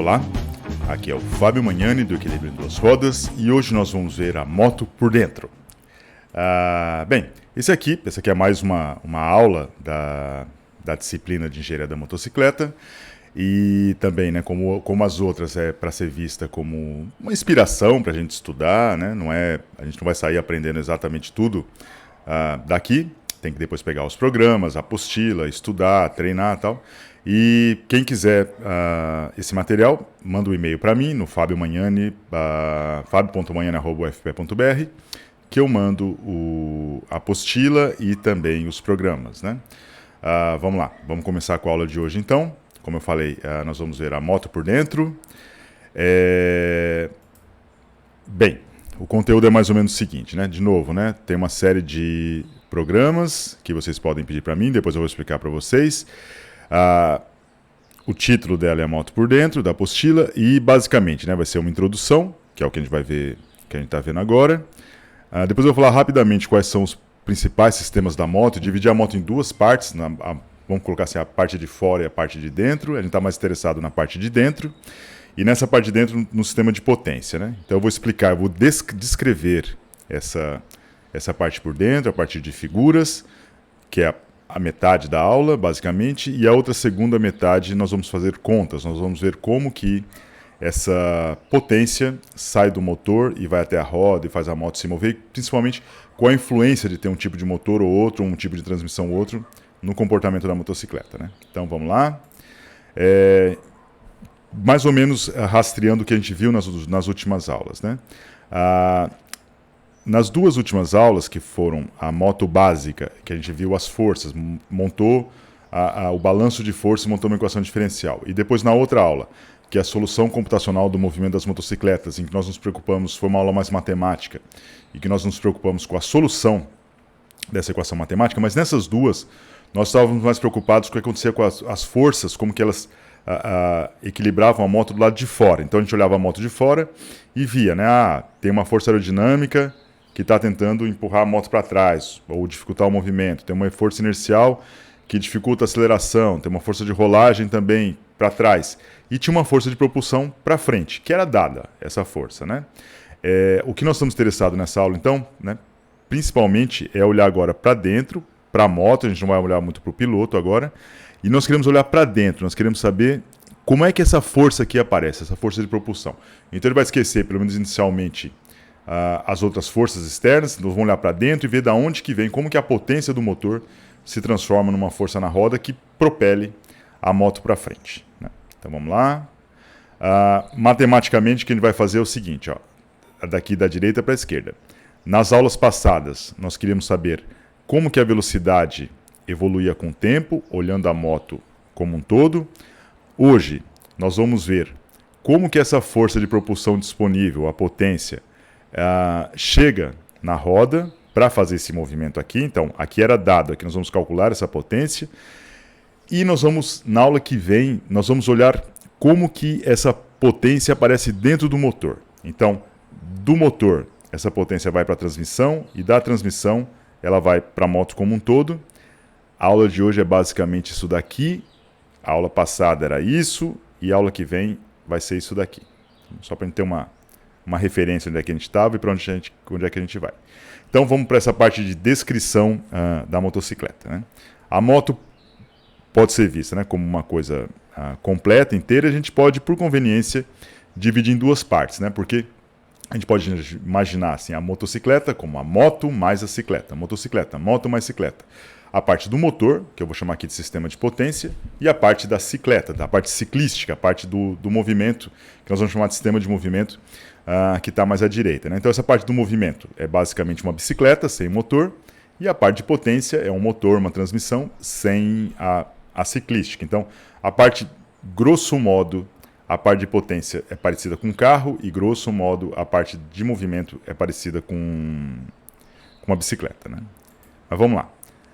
Olá, aqui é o Fábio Magnani do Equilíbrio em Duas Rodas e hoje nós vamos ver a moto por dentro. Bem, essa aqui é mais uma aula da disciplina de engenharia da motocicleta e também, né, como as outras, é para ser vista como uma inspiração para a gente estudar, né? A gente não vai sair aprendendo exatamente tudo daqui, tem que depois pegar os programas, a apostila, estudar, treinar e tal. E quem quiser esse material, manda um e-mail para mim no fabio.magnani@ufp.br, que eu mando a apostila e também os programas, né? Vamos lá, vamos começar com a aula de hoje então. Como eu falei, nós vamos ver a moto por dentro. Bem, o conteúdo é mais ou menos o seguinte, né? De novo, né? Tem uma série de programas que vocês podem pedir para mim, depois eu vou explicar para vocês. O título dela é a moto por dentro, da apostila, e basicamente, né, vai ser uma introdução, que é o que a gente vai ver, que a gente está vendo agora. Depois eu vou falar rapidamente quais são os principais sistemas da moto, dividir a moto em duas partes, vamos colocar assim, a parte de fora e a parte de dentro. A gente está mais interessado na parte de dentro, e nessa parte de dentro no sistema de potência, né? Então eu vou explicar, eu vou descrever essa parte por dentro, a partir de figuras, que é a metade da aula, basicamente, e a outra segunda metade nós vamos fazer contas, nós vamos ver como que essa potência sai do motor e vai até a roda e faz a moto se mover, principalmente com a influência de ter um tipo de motor ou outro, um tipo de transmissão ou outro, no comportamento da motocicleta, né? Então vamos lá. Mais ou menos rastreando o que a gente viu nas últimas aulas, né? Nas duas últimas aulas, que foram a moto básica, que a gente viu as forças, montou o balanço de força e montou uma equação diferencial. E depois na outra aula, que é a solução computacional do movimento das motocicletas, em que nós nos preocupamos, foi uma aula mais matemática, e que nós nos preocupamos com a solução dessa equação matemática, mas nessas duas, nós estávamos mais preocupados com o que acontecia com as forças, como que elas equilibravam a moto do lado de fora. Então a gente olhava a moto de fora e via, né, tem uma força aerodinâmica que está tentando empurrar a moto para trás, ou dificultar o movimento. Tem uma força inercial que dificulta a aceleração, tem uma força de rolagem também para trás. E tinha uma força de propulsão para frente, que era dada, essa força, né? O que nós estamos interessados nessa aula, então, né, principalmente, é olhar agora para dentro, para a moto, a gente não vai olhar muito para o piloto agora, e nós queremos olhar para dentro, nós queremos saber como é que essa força aqui aparece, essa força de propulsão. Então ele vai esquecer, pelo menos inicialmente, as outras forças externas, nós vamos olhar para dentro e ver de onde que vem, como que a potência do motor se transforma numa força na roda que propele a moto para frente, né? Então vamos lá. Matematicamente o que a gente vai fazer é o seguinte, daqui da direita para a esquerda. Nas aulas passadas nós queríamos saber como que a velocidade evoluía com o tempo, olhando a moto como um todo. Hoje nós vamos ver como que essa força de propulsão disponível, a potência, chega na roda para fazer esse movimento aqui. Então, aqui era dado, aqui nós vamos calcular essa potência. E nós vamos, na aula que vem, nós vamos olhar como que essa potência aparece dentro do motor. Então, do motor, essa potência vai para a transmissão, e da transmissão, ela vai para a moto como um todo. A aula de hoje é basicamente isso daqui. A aula passada era isso, e a aula que vem vai ser isso daqui. Só para a gente ter uma referência onde é que a gente estava e para onde é que a gente vai. Então vamos para essa parte de descrição da motocicleta, né? A moto pode ser vista, né, como uma coisa completa, inteira. A gente pode, por conveniência, dividir em duas partes, né? Porque a gente pode imaginar assim, a motocicleta como a moto mais a cicleta. Motocicleta, moto mais cicleta. A parte do motor, que eu vou chamar aqui de sistema de potência, e a parte da cicleta, da parte ciclística, a parte do movimento, que nós vamos chamar de sistema de movimento, que está mais à direita, né? Então essa parte do movimento é basicamente uma bicicleta sem motor, e a parte de potência é um motor, uma transmissão sem a ciclística. Então a parte, grosso modo, a parte de potência é parecida com um carro, e grosso modo a parte de movimento é parecida com uma bicicleta, né? Mas vamos lá.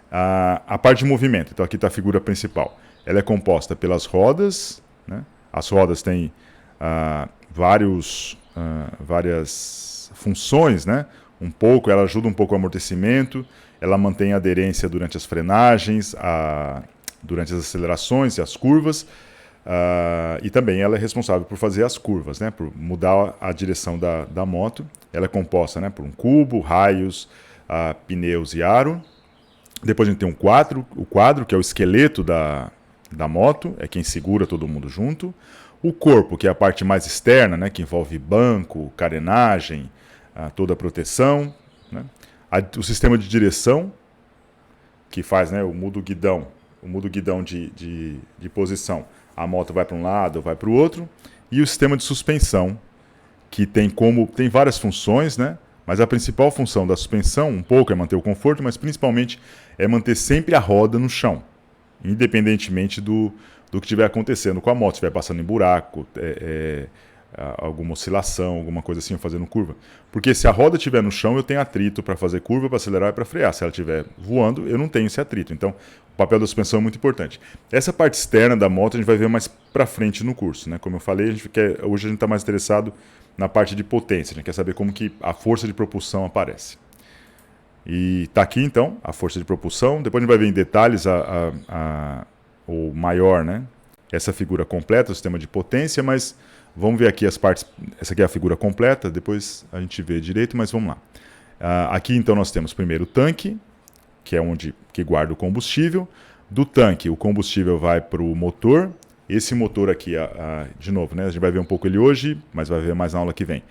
A parte de movimento, então aqui está a figura principal. Ela é composta pelas rodas, né? As rodas têm várias funções, né? Ela ajuda um pouco o amortecimento, ela mantém a aderência durante as frenagens, durante as acelerações e as curvas. E também ela é responsável por fazer as curvas, né? Por mudar a direção da moto. Ela é composta, né, por um cubo, raios, pneus e aro. Depois a gente tem o quadro, que é o esqueleto da moto, é quem segura todo mundo junto. O corpo, que é a parte mais externa, né, que envolve banco, carenagem, toda a proteção. Né? O sistema de direção, que faz, né, muda o guidão de posição. A moto vai para um lado, vai para o outro. E o sistema de suspensão, que tem várias funções, né? Mas a principal função da suspensão, um pouco, é manter o conforto, mas principalmente é manter sempre a roda no chão, independentemente do que estiver acontecendo com a moto, se estiver passando em buraco, alguma oscilação, alguma coisa assim, fazendo curva. Porque se a roda estiver no chão, eu tenho atrito para fazer curva, para acelerar e para frear. Se ela estiver voando, eu não tenho esse atrito. Então, o papel da suspensão é muito importante. Essa parte externa da moto a gente vai ver mais para frente no curso, né? Como eu falei, hoje a gente está mais interessado na parte de potência, a gente quer saber como que a força de propulsão aparece. E está aqui, então, a força de propulsão. Depois a gente vai ver em detalhes o maior, né? Essa figura completa, o sistema de potência, mas vamos ver aqui as partes. Essa aqui é a figura completa, depois a gente vê direito, mas vamos lá. Aqui, então, nós temos primeiro o tanque, que é que guarda o combustível. Do tanque, o combustível vai para o motor. Esse motor aqui, de novo, né? A gente vai ver um pouco ele hoje, mas vai ver mais na aula que vem.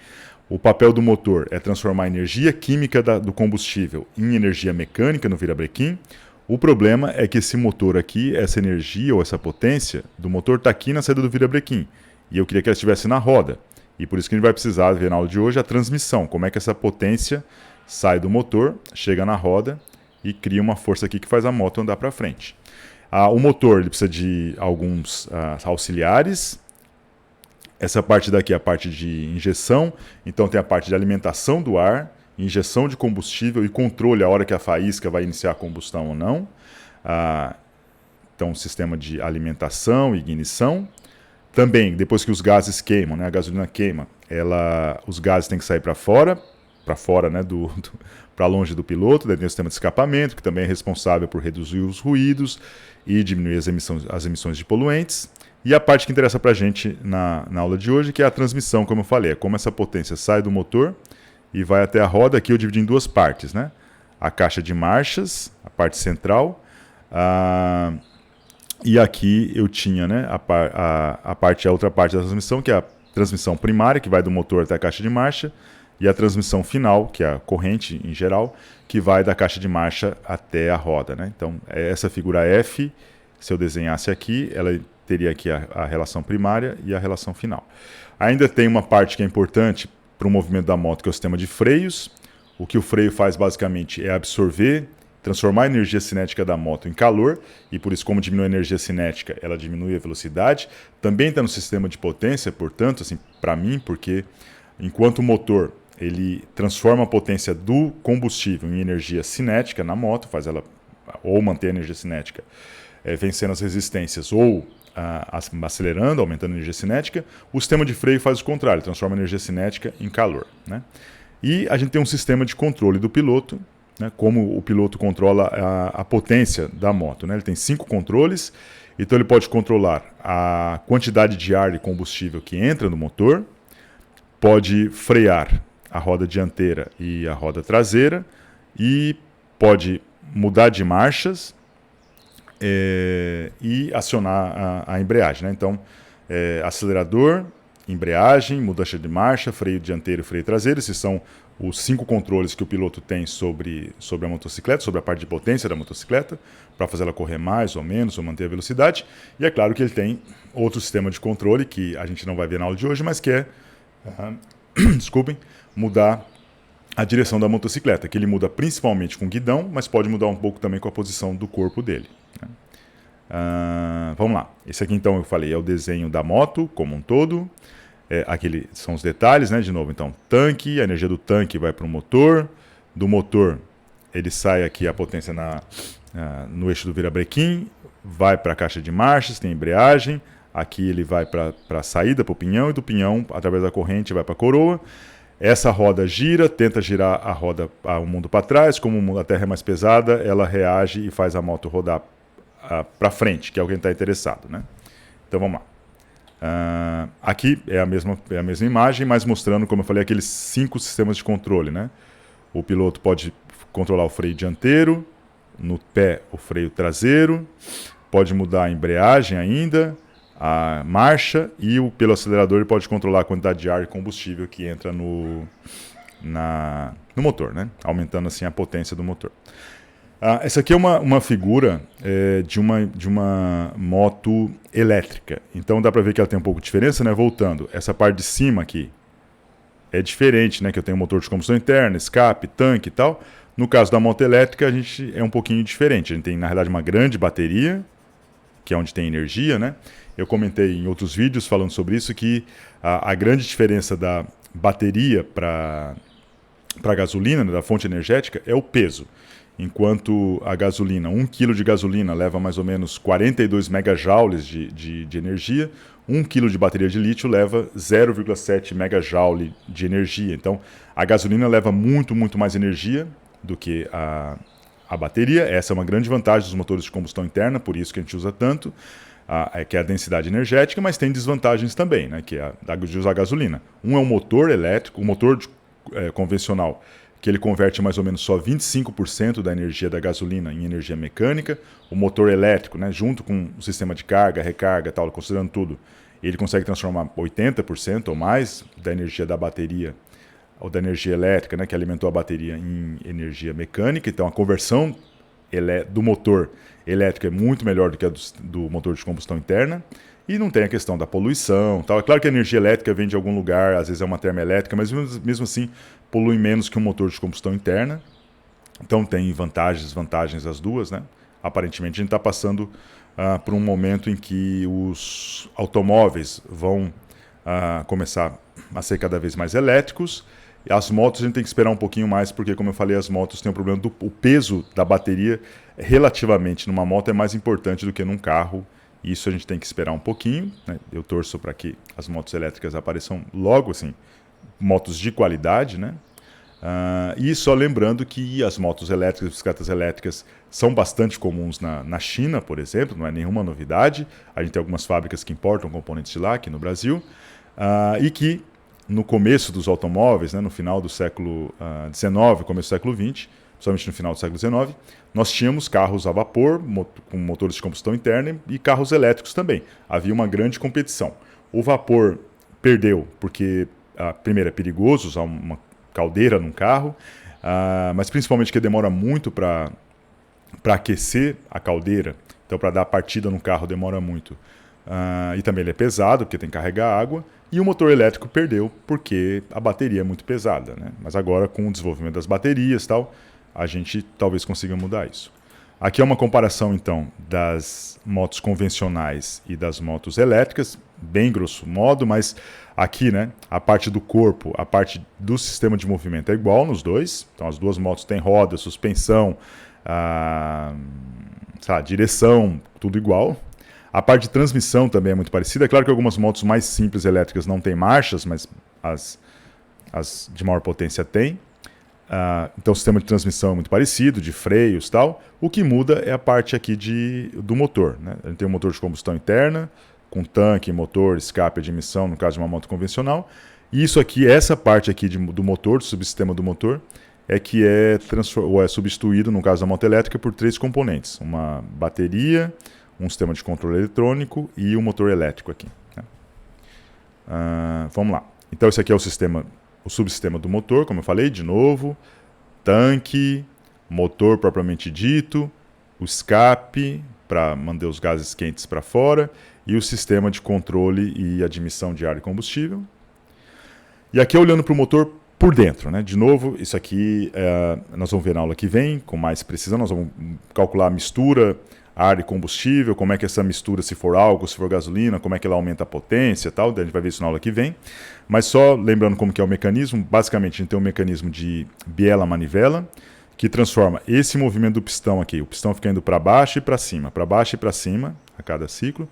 O papel do motor é transformar a energia química do combustível em energia mecânica no virabrequim. O problema é que esse motor aqui, essa energia ou essa potência do motor está aqui na saída do virabrequim. E eu queria que ela estivesse na roda. E por isso que a gente vai precisar ver na aula de hoje a transmissão. Como é que essa potência sai do motor, chega na roda e cria uma força aqui que faz a moto andar para frente. O motor ele precisa de alguns auxiliares. Essa parte daqui é a parte de injeção. Então tem a parte de alimentação do ar, injeção de combustível e controle a hora que a faísca vai iniciar a combustão ou não. Então sistema de alimentação e ignição. Também, depois que os gases queimam, né, a gasolina queima, os gases têm que sair para fora, né, para longe do piloto. Daí tem o sistema de escapamento, que também é responsável por reduzir os ruídos e diminuir as emissões de poluentes. E a parte que interessa para a gente na aula de hoje, que é a transmissão, como eu falei, é como essa potência sai do motor e vai até a roda. Aqui eu dividi em duas partes, né? A caixa de marchas, a parte central, e aqui eu tinha, né, a outra parte da transmissão, que é a transmissão primária, que vai do motor até a caixa de marcha, e a transmissão final, que é a corrente em geral, que vai da caixa de marcha até a roda, né? Então, essa figura F, se eu desenhasse aqui, ela teria aqui a relação primária e a relação final. Ainda tem uma parte que é importante para o movimento da moto, que é o sistema de freios. O que o freio faz basicamente é absorver, transformar a energia cinética da moto em calor, e por isso, como diminui a energia cinética, ela diminui a velocidade. Também está no sistema de potência, portanto, assim, para mim, porque enquanto o motor ele transforma a potência do combustível em energia cinética na moto, faz ela ou manter a energia cinética vencendo as resistências ou acelerando, aumentando a energia cinética, o sistema de freio faz o contrário, transforma a energia cinética em calor, né? E a gente tem um sistema de controle do piloto, né, como o piloto controla a potência da moto, né? Ele tem 5 controles, então ele pode controlar a quantidade de ar e combustível que entra no motor, pode frear a roda dianteira e a roda traseira e pode mudar de marchas e acionar a embreagem, né? Então, acelerador, embreagem, mudança de marcha, freio dianteiro e freio traseiro. Esses são os 5 controles que o piloto tem sobre a motocicleta, sobre a parte de potência da motocicleta, para fazer ela correr mais ou menos, ou manter a velocidade. E é claro que ele tem outro sistema de controle, que a gente não vai ver na aula de hoje, mas que é, mudar a direção da motocicleta, que ele muda principalmente com o guidão, mas pode mudar um pouco também com a posição do corpo dele. Vamos lá. Esse aqui, então, eu falei, é o desenho da moto como um todo. Aqui são os detalhes, né? De novo, então, tanque, a energia do tanque vai para o motor. Do motor, ele sai aqui a potência no eixo do virabrequim, vai para a caixa de marchas, tem embreagem. Aqui ele vai para a saída, para o pinhão, e do pinhão, através da corrente, vai para a coroa. Essa roda gira, tenta girar a roda o mundo para trás. Como a terra é mais pesada, ela reage e faz a moto rodar para frente, que é o que a gente está interessado, né? Então vamos lá. Aqui é a mesma imagem, mas mostrando, como eu falei, aqueles 5 sistemas de controle, né? O piloto pode controlar o freio dianteiro, no pé o freio traseiro, pode mudar a embreagem ainda, a marcha, e pelo acelerador ele pode controlar a quantidade de ar e combustível que entra no motor, né? Aumentando assim a potência do motor. Essa aqui é uma figura de uma moto elétrica. Então dá para ver que ela tem um pouco de diferença, né? Voltando, essa parte de cima aqui é diferente, né? Que eu tenho motor de combustão interna, escape, tanque e tal. No caso da moto elétrica, a gente é um pouquinho diferente. A gente tem, na realidade, uma grande bateria, que é onde tem energia, né? Eu comentei em outros vídeos falando sobre isso, que a grande diferença da bateria para a gasolina, né, da fonte energética, é o peso. Enquanto a gasolina, 1 kg de gasolina leva mais ou menos 42 megajoules de energia, 1 kg de bateria de lítio leva 0,7 megajoule de energia. Então, a gasolina leva muito, muito mais energia do que a bateria. Essa é uma grande vantagem dos motores de combustão interna, por isso que a gente usa tanto, que é a densidade energética, mas tem desvantagens também, né, que é de usar gasolina. Um é um motor elétrico, um motor convencional, que ele converte mais ou menos só 25% da energia da gasolina em energia mecânica. O motor elétrico, né, junto com o sistema de carga, recarga, tal, considerando tudo, ele consegue transformar 80% ou mais da energia da bateria ou da energia elétrica, né, que alimentou a bateria, em energia mecânica. Então a conversão do motor elétrico é muito melhor do que a do motor de combustão interna. E não tem a questão da poluição, tal. É claro que a energia elétrica vem de algum lugar, às vezes é uma termoelétrica, mas mesmo assim polui menos que um motor de combustão interna. Então tem vantagens e desvantagens as duas, né? Aparentemente a gente está passando por um momento em que os automóveis vão começar a ser cada vez mais elétricos. E as motos a gente tem que esperar um pouquinho mais, porque, como eu falei, as motos têm o problema o peso da bateria relativamente numa moto é mais importante do que num carro. Isso a gente tem que esperar um pouquinho, né? Eu torço para que as motos elétricas apareçam logo, assim, motos de qualidade, né? E só lembrando que as motos elétricas, as bicicletas elétricas, são bastante comuns na China, por exemplo, não é nenhuma novidade. A gente tem algumas fábricas que importam componentes de lá, aqui no Brasil, e que no começo dos automóveis, né, no final do século XIX, começo do século XX, principalmente no final do século XIX, nós tínhamos carros a vapor, com motores de combustão interna, e carros elétricos também. Havia uma grande competição. O vapor perdeu, porque, primeiro, é perigoso usar uma caldeira num carro, mas principalmente que demora muito para aquecer a caldeira. Então, para dar partida no carro demora muito. E também ele é pesado, porque tem que carregar água. E o motor elétrico perdeu, porque a bateria é muito pesada, né? Mas agora, com o desenvolvimento das baterias e tal, a gente talvez consiga mudar isso. Aqui é uma comparação, então, das motos convencionais e das motos elétricas, bem grosso modo, mas aqui, né, a parte do corpo, a parte do sistema de movimento é igual nos dois. Então, as duas motos têm roda, suspensão, direção, tudo igual. A parte de transmissão também é muito parecida. É claro que algumas motos mais simples elétricas não têm marchas, mas as de maior potência têm. Então o sistema de transmissão é muito parecido, de freios e tal. O que muda é a parte aqui do motor, né? A gente tem um motor de combustão interna, com tanque, motor, escape, admissão, no caso de uma moto convencional. E isso aqui, essa parte aqui do motor, do subsistema do motor, é que é substituído, no caso da moto elétrica, por 3 componentes. Uma bateria, um sistema de controle eletrônico e um motor elétrico aqui, né? Vamos lá. Então esse aqui é o subsistema do motor, como eu falei, de novo, tanque, motor propriamente dito, o escape para mandar os gases quentes para fora e o sistema de controle e admissão de ar e combustível. E aqui olhando para o motor por dentro, né? De novo, isso aqui nós vamos ver na aula que vem com mais precisão. Nós vamos calcular a mistura ar e combustível, como é que essa mistura, se for álcool, se for gasolina, como é que ela aumenta a potência e tal. A gente vai ver isso na aula que vem. Mas só lembrando como que é o mecanismo, basicamente a gente tem um mecanismo de biela-manivela, que transforma esse movimento do pistão aqui. O pistão fica indo para baixo e para cima a cada ciclo.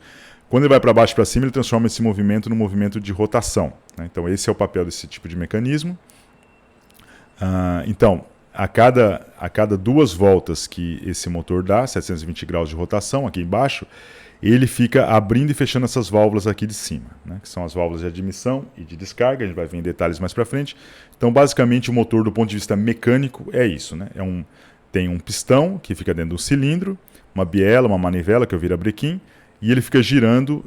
Quando ele vai para baixo e para cima, ele transforma esse movimento num movimento de rotação, né? Então esse é o papel desse tipo de mecanismo. Então, a cada 2 voltas que esse motor dá, 720 graus de rotação aqui embaixo, ele fica abrindo e fechando essas válvulas aqui de cima, né, que são as válvulas de admissão e de descarga. A gente vai ver em detalhes mais para frente. Então, basicamente, o motor, do ponto de vista mecânico, é isso, né? Tem um pistão que fica dentro do cilindro, uma biela, uma manivela, que é o virabrequim, e ele fica girando,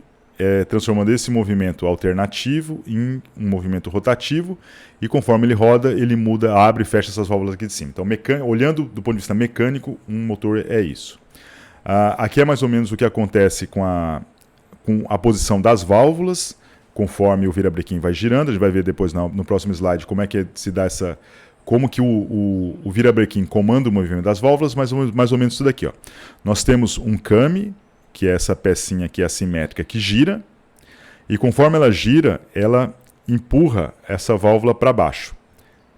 transformando esse movimento alternativo em um movimento rotativo, e conforme ele roda, ele muda, abre e fecha essas válvulas aqui de cima. Então, olhando do ponto de vista mecânico, um motor é isso. Aqui é mais ou menos o que acontece com a posição das válvulas, conforme o virabrequim vai girando. A gente vai ver depois no próximo slide como é que se dá como que o virabrequim comanda o movimento das válvulas, mais ou menos isso daqui. Ó. Nós temos um came, que é essa pecinha aqui assimétrica que gira, e conforme ela gira, ela empurra essa válvula para baixo,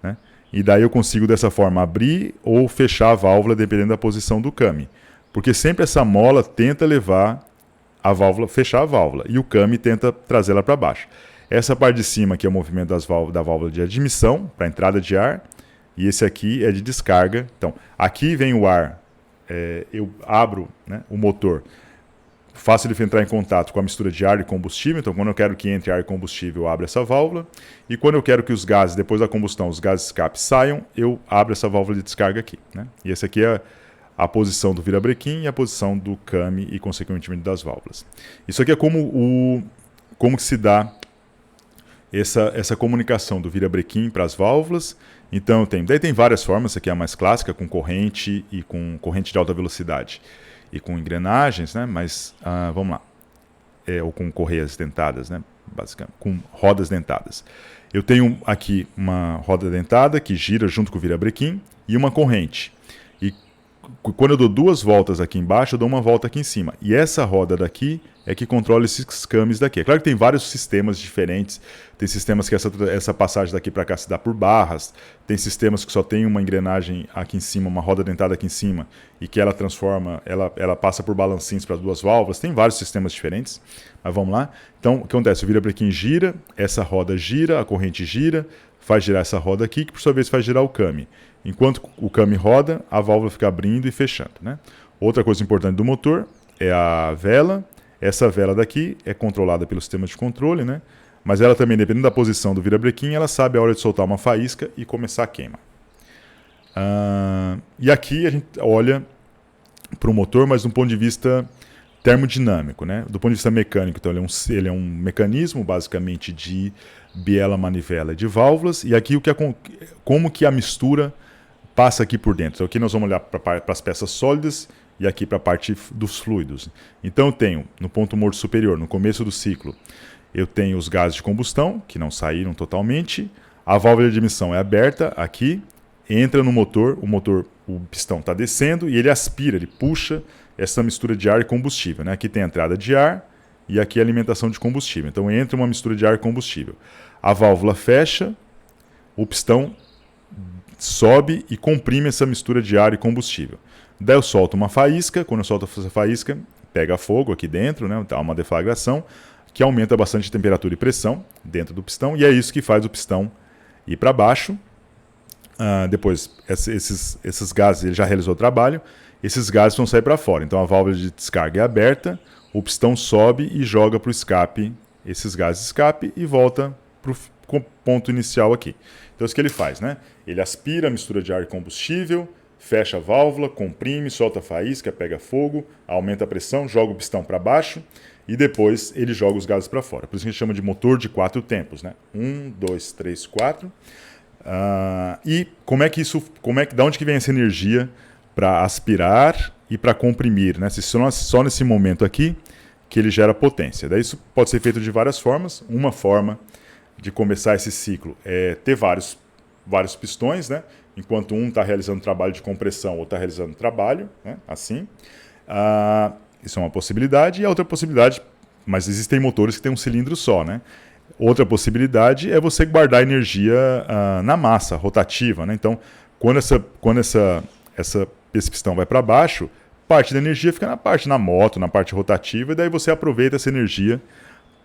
né? E daí eu consigo dessa forma abrir ou fechar a válvula dependendo da posição do came. Porque sempre essa mola tenta levar a válvula, fechar a válvula, e o came tenta trazê-la para baixo. Essa parte de cima aqui é o movimento da válvula de admissão, para entrada de ar, e esse aqui é de descarga. Então, aqui vem o ar, eu abro, né, o motor, faço ele entrar em contato com a mistura de ar e combustível. Então, quando eu quero que entre ar e combustível, eu abro essa válvula, e quando eu quero que os gases, depois da combustão, os gases de escape saiam, eu abro essa válvula de descarga aqui, né? E esse aqui é a posição do virabrequim e a posição do came e, consequentemente, das válvulas. Isso aqui é como que se dá essa comunicação do virabrequim para as válvulas. Então, daí tem várias formas. Essa aqui é a mais clássica, com corrente e com corrente de alta velocidade e com engrenagens, né? Mas vamos lá. Ou com correias dentadas, né? Basicamente, com rodas dentadas. Eu tenho aqui uma roda dentada que gira junto com o virabrequim e uma corrente. Quando eu dou 2 voltas aqui embaixo, eu dou uma volta aqui em cima. E essa roda daqui é que controla esses cames daqui. É claro que tem vários sistemas diferentes. Tem sistemas que essa passagem daqui para cá se dá por barras. Tem sistemas que só tem uma engrenagem aqui em cima, uma roda dentada aqui em cima, e que ela transforma, ela passa por balancinhos para as 2 válvulas. Tem vários sistemas diferentes. Mas vamos lá. Então, o que acontece? O virabrequim gira, essa roda gira, a corrente gira, faz girar essa roda aqui, que por sua vez faz girar o came. Enquanto o came roda, a válvula fica abrindo e fechando, né? Outra coisa importante do motor é a vela. Essa vela daqui é controlada pelo sistema de controle, né? Mas ela também, dependendo da posição do virabrequim, ela sabe a hora de soltar uma faísca e começar a queima. E aqui a gente olha para o motor, mas de um ponto de vista termodinâmico, né? Do ponto de vista mecânico, então ele é um mecanismo basicamente de biela, manivela e de válvulas. E aqui como que a mistura passa aqui por dentro. Então aqui nós vamos olhar para as peças sólidas e aqui para a parte dos fluidos. Então eu tenho, no ponto morto superior, no começo do ciclo, eu tenho os gases de combustão, que não saíram totalmente. A válvula de admissão é aberta aqui, entra no motor, o pistão está descendo e ele aspira, ele puxa essa mistura de ar e combustível, né? Aqui tem a entrada de ar e aqui a alimentação de combustível. Então entra uma mistura de ar e combustível. A válvula fecha, o pistão sobe e comprime essa mistura de ar e combustível. Daí eu solto uma faísca. Quando eu solto essa faísca, pega fogo aqui dentro, né? Há uma deflagração que aumenta bastante a temperatura e pressão dentro do pistão, e é isso que faz o pistão ir para baixo. Depois, esses gases, ele já realizou o trabalho, esses gases vão sair para fora. Então a válvula de descarga é aberta, o pistão sobe e joga para o escape esses gases de escape e volta para o ponto inicial aqui. Então isso que ele faz, né? Ele aspira a mistura de ar e combustível, fecha a válvula, comprime, solta a faísca, pega fogo, aumenta a pressão, joga o pistão para baixo e depois ele joga os gases para fora. Por isso que a gente chama de motor de 4 tempos, né? 1, 2, 3, 4. E da onde que vem essa energia para aspirar e para comprimir, né? Só nesse momento aqui que ele gera potência. Daí isso pode ser feito de várias formas. Uma forma de começar esse ciclo é ter vários pistões, né? Enquanto um está realizando trabalho de compressão ou está realizando trabalho, né? Assim. Isso é uma possibilidade. E a outra possibilidade, mas existem motores que têm um cilindro só, né? Outra possibilidade é você guardar energia na massa rotativa, né? Então, quando esse pistão vai para baixo, parte da energia fica na moto, na parte rotativa, e daí você aproveita essa energia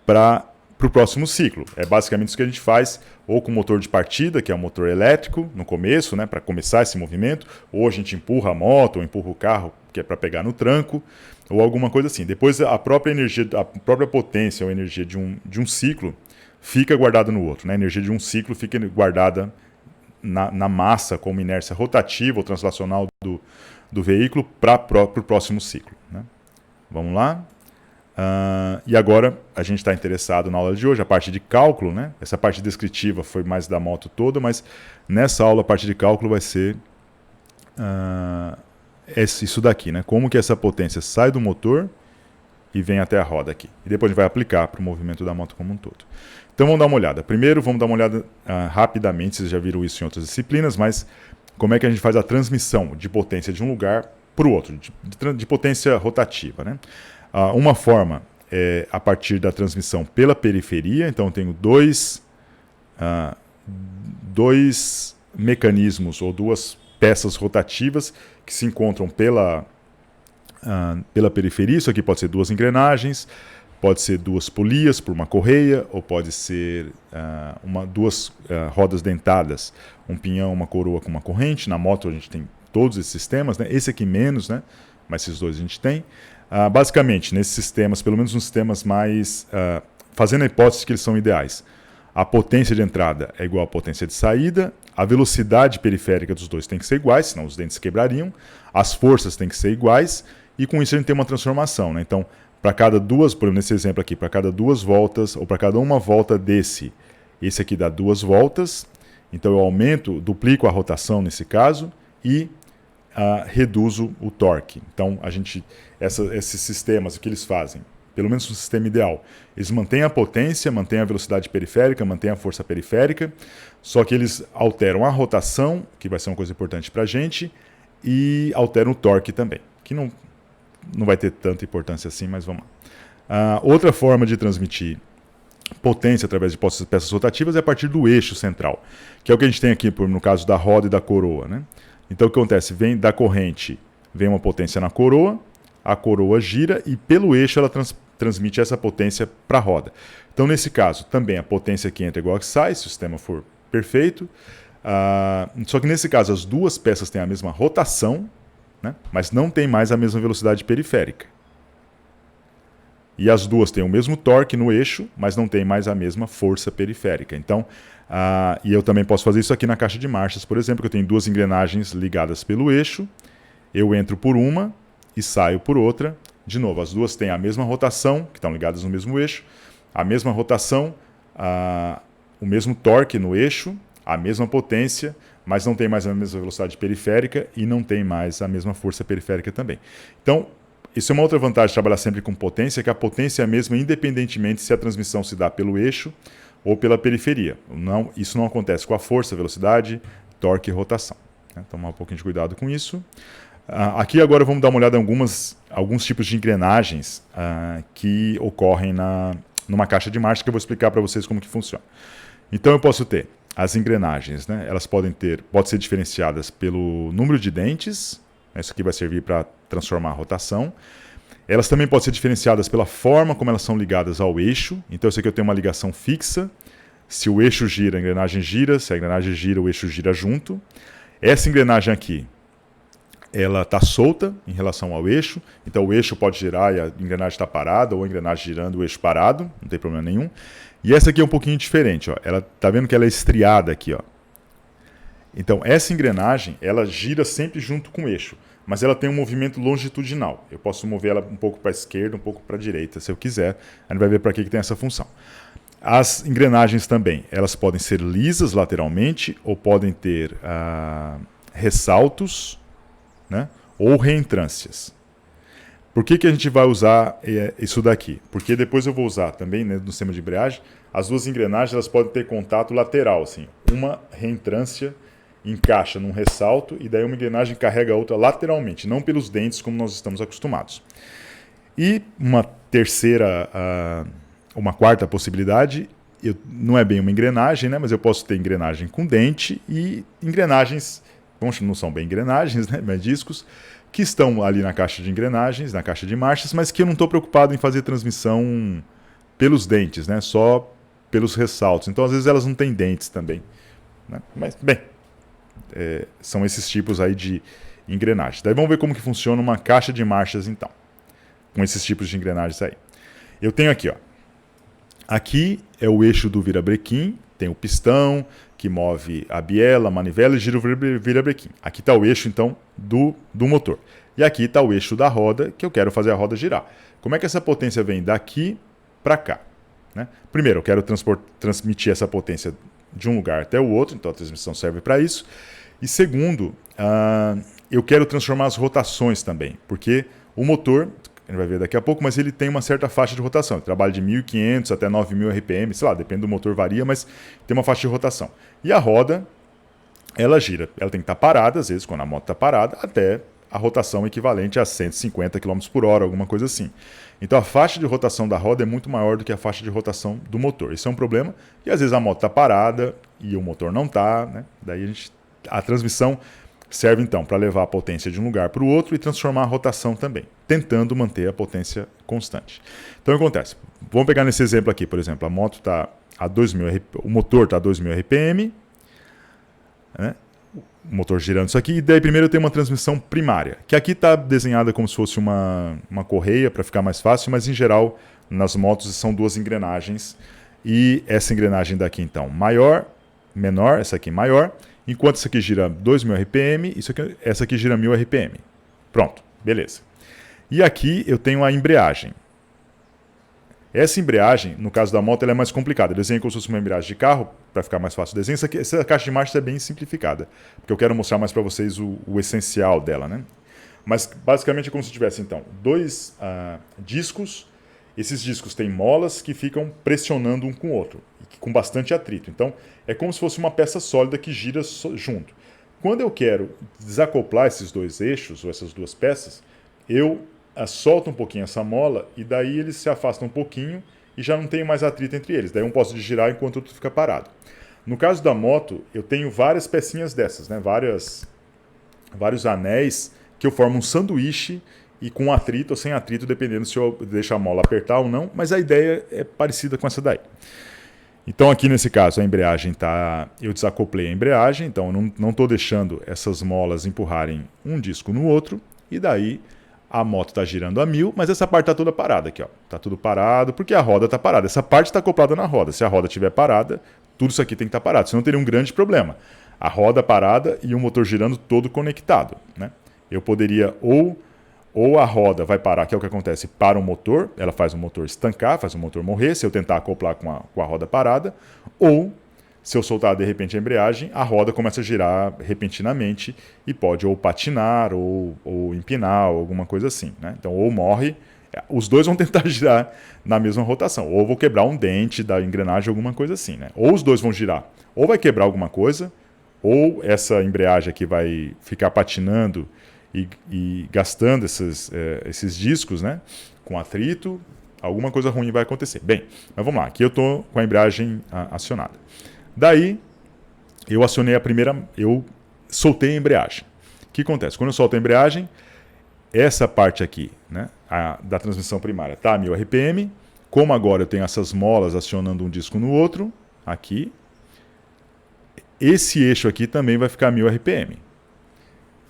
para para o próximo ciclo. É basicamente isso que a gente faz, ou com o motor de partida, que é o motor elétrico, no começo, né, para começar esse movimento, ou a gente empurra a moto, ou empurra o carro, que é para pegar no tranco, ou alguma coisa assim. Depois a própria energia, a própria potência ou energia de um ciclo fica guardada no outro. Né? A energia de um ciclo fica guardada na massa como inércia rotativa ou translacional do veículo para o próximo ciclo. Né? Vamos lá. E agora a gente está interessado na aula de hoje, a parte de cálculo, né? Essa parte descritiva foi mais da moto toda, mas nessa aula a parte de cálculo vai ser isso daqui, né? Como que essa potência sai do motor e vem até a roda aqui. E depois a gente vai aplicar para o movimento da moto como um todo. Então vamos dar uma olhada. Primeiro vamos dar uma olhada rapidamente, vocês já viram isso em outras disciplinas, mas como é que a gente faz a transmissão de potência de um lugar para o outro, de potência rotativa, né? Uma forma é a partir da transmissão pela periferia, então eu tenho dois mecanismos ou duas peças rotativas que se encontram pela periferia. Isso aqui pode ser duas engrenagens, pode ser duas polias por uma correia, ou pode ser duas rodas dentadas, um pinhão, uma coroa com uma corrente. Na moto a gente tem todos esses sistemas, né? Esse aqui menos, né? Mas esses dois a gente tem. Basicamente, nesses sistemas, pelo menos nos sistemas mais... fazendo a hipótese que eles são ideais, a potência de entrada é igual à potência de saída, a velocidade periférica dos dois tem que ser iguais, senão os dentes quebrariam, as forças têm que ser iguais, e com isso a gente tem uma transformação. Né? Então, para cada duas, por exemplo, nesse exemplo aqui, para cada duas voltas, ou para cada uma volta esse aqui dá duas voltas, então eu aumento, duplico a rotação nesse caso, e reduzo o torque. Então, esses sistemas, o que eles fazem? Pelo menos no sistema ideal, eles mantêm a potência, mantêm a velocidade periférica, mantêm a força periférica, só que eles alteram a rotação, que vai ser uma coisa importante para a gente, e alteram o torque também, que não vai ter tanta importância assim, mas vamos lá. Outra forma de transmitir potência através de peças rotativas é a partir do eixo central, que é o que a gente tem aqui no caso da roda e da coroa, né? Então o que acontece? Vem da corrente, vem uma potência na coroa, a coroa gira e pelo eixo ela transmite essa potência para a roda. Então nesse caso também a potência que entra é igual a que sai, se o sistema for perfeito. Só que nesse caso as duas peças têm a mesma rotação, né? Mas não tem mais a mesma velocidade periférica. E as duas têm o mesmo torque no eixo, mas não tem mais a mesma força periférica. Então, e eu também posso fazer isso aqui na caixa de marchas, por exemplo, que eu tenho duas engrenagens ligadas pelo eixo, eu entro por uma e saio por outra. De novo, as duas têm a mesma rotação, que estão ligadas no mesmo eixo, a mesma rotação, o mesmo torque no eixo, a mesma potência, mas não tem mais a mesma velocidade periférica e não tem mais a mesma força periférica também. Então, isso é uma outra vantagem de trabalhar sempre com potência, que a potência é a mesma independentemente se a transmissão se dá pelo eixo ou pela periferia. Isso não acontece com a força, velocidade, torque e rotação. Tomar um pouquinho de cuidado com isso. Aqui agora vamos dar uma olhada em alguns tipos de engrenagens que ocorrem numa caixa de marcha, que eu vou explicar para vocês como que funciona. Então eu posso ter as engrenagens, né? Elas podem ser diferenciadas pelo número de dentes. Isso aqui vai servir para transformar a rotação. Elas também podem ser diferenciadas pela forma como elas são ligadas ao eixo. Então eu sei que eu tenho uma ligação fixa. Se o eixo gira, a engrenagem gira. Se a engrenagem gira, o eixo gira junto. Essa engrenagem aqui, ela está solta em relação ao eixo. Então o eixo pode girar e a engrenagem está parada, ou a engrenagem girando e o eixo parado. Não tem problema nenhum. E essa aqui é um pouquinho diferente. Ó. Ela está vendo que ela é estriada aqui. Ó. Então essa engrenagem, ela gira sempre junto com o eixo. Mas ela tem um movimento longitudinal. Eu posso mover ela um pouco para a esquerda, um pouco para a direita, se eu quiser. A gente vai ver para que tem essa função. As engrenagens também, elas podem ser lisas lateralmente ou podem ter ressaltos, né? Ou reentrâncias. Por que a gente vai usar isso daqui? Porque depois eu vou usar também, né, no sistema de embreagem, as duas engrenagens elas podem ter contato lateral, assim, uma reentrância encaixa num ressalto e daí uma engrenagem carrega a outra lateralmente, não pelos dentes como nós estamos acostumados. E uma quarta possibilidade, não é bem uma engrenagem, né, mas eu posso ter engrenagem com dente e engrenagens, não são bem engrenagens, né, mas discos, que estão ali na caixa de engrenagens, na caixa de marchas, mas que eu não estou preocupado em fazer transmissão pelos dentes, né? Só pelos ressaltos. Então, às vezes, elas não têm dentes também, né? Mas, bem, são esses tipos aí de engrenagens. Daí vamos ver como que funciona uma caixa de marchas, então, com esses tipos de engrenagens aí. Eu tenho aqui, ó. Aqui é o eixo do virabrequim, tem o pistão que move a biela, a manivela e gira o virabrequim. Aqui está o eixo, então, do motor. E aqui está o eixo da roda, que eu quero fazer a roda girar. Como é que essa potência vem daqui para cá? Né? Primeiro, eu quero transmitir essa potência de um lugar até o outro, então a transmissão serve para isso. E segundo, eu quero transformar as rotações também, porque o motor, a gente vai ver daqui a pouco, mas ele tem uma certa faixa de rotação. Ele trabalha de 1.500 até 9.000 RPM, sei lá, depende do motor, varia, mas tem uma faixa de rotação. E a roda, ela gira. Ela tem que estar parada, às vezes, quando a moto está parada, até a rotação equivalente a 150 km por hora, alguma coisa assim. Então a faixa de rotação da roda é muito maior do que a faixa de rotação do motor. Isso é um problema, e às vezes a moto está parada e o motor não está, né? Daí a transmissão serve então para levar a potência de um lugar para o outro e transformar a rotação também, tentando manter a potência constante. Então o que acontece? Vamos pegar nesse exemplo aqui, por exemplo, a moto está a 2.000 RPM, o motor está a 2.000 RPM, né? O motor girando isso aqui, e daí primeiro eu tenho uma transmissão primária, que aqui está desenhada como se fosse uma correia para ficar mais fácil, mas em geral nas motos são duas engrenagens, e essa engrenagem daqui então maior, menor, essa aqui maior, enquanto essa aqui gira 2.000 RPM, essa aqui gira 1.000 RPM. Pronto, beleza. E aqui eu tenho a embreagem. Essa embreagem, no caso da moto, ela é mais complicada. Eu desenho como se fosse uma embreagem de carro, para ficar mais fácil o desenho. Essa caixa de marcha é bem simplificada, porque eu quero mostrar mais para vocês o essencial dela, né? Mas basicamente é como se tivesse, então, dois discos. Esses discos têm molas que ficam pressionando um com o outro, com bastante atrito. Então, é como se fosse uma peça sólida que gira junto. Quando eu quero desacoplar esses dois eixos, ou essas duas peças, eu solto um pouquinho essa mola e daí eles se afastam um pouquinho e já não tem mais atrito entre eles. Daí um posso girar enquanto o outro fica parado. No caso da moto, eu tenho várias pecinhas dessas, né? Vários anéis que eu formo um sanduíche e com atrito ou sem atrito, dependendo se eu deixo a mola apertar ou não, mas a ideia é parecida com essa daí. Então aqui nesse caso a embreagem eu desacoplei a embreagem, então eu não estou deixando essas molas empurrarem um disco no outro, e daí a moto está girando a 1.000, mas essa parte está toda parada aqui, ó. Está tudo parado porque a roda está parada. Essa parte está acoplada na roda. Se a roda estiver parada, tudo isso aqui tem que estar parado, senão teria um grande problema. A roda parada e o motor girando todo conectado, né? Eu poderia ou a roda vai parar, que é o que acontece, para o motor, ela faz o motor estancar, faz o motor morrer, se eu tentar acoplar com a roda parada, ou se eu soltar de repente a embreagem, a roda começa a girar repentinamente e pode ou patinar ou empinar, ou alguma coisa assim, né? Então ou morre, os dois vão tentar girar na mesma rotação, ou vou quebrar um dente da engrenagem, alguma coisa assim, né? Ou os dois vão girar, ou vai quebrar alguma coisa, ou essa embreagem aqui vai ficar patinando e gastando esses discos, né, com atrito, alguma coisa ruim vai acontecer. Bem, mas vamos lá, aqui eu estou com a embreagem acionada. Daí, eu soltei a embreagem. O que acontece? Quando eu solto a embreagem, essa parte aqui, né, da transmissão primária está a 1.000 RPM, como agora eu tenho essas molas acionando um disco no outro, aqui, esse eixo aqui também vai ficar a 1.000 RPM.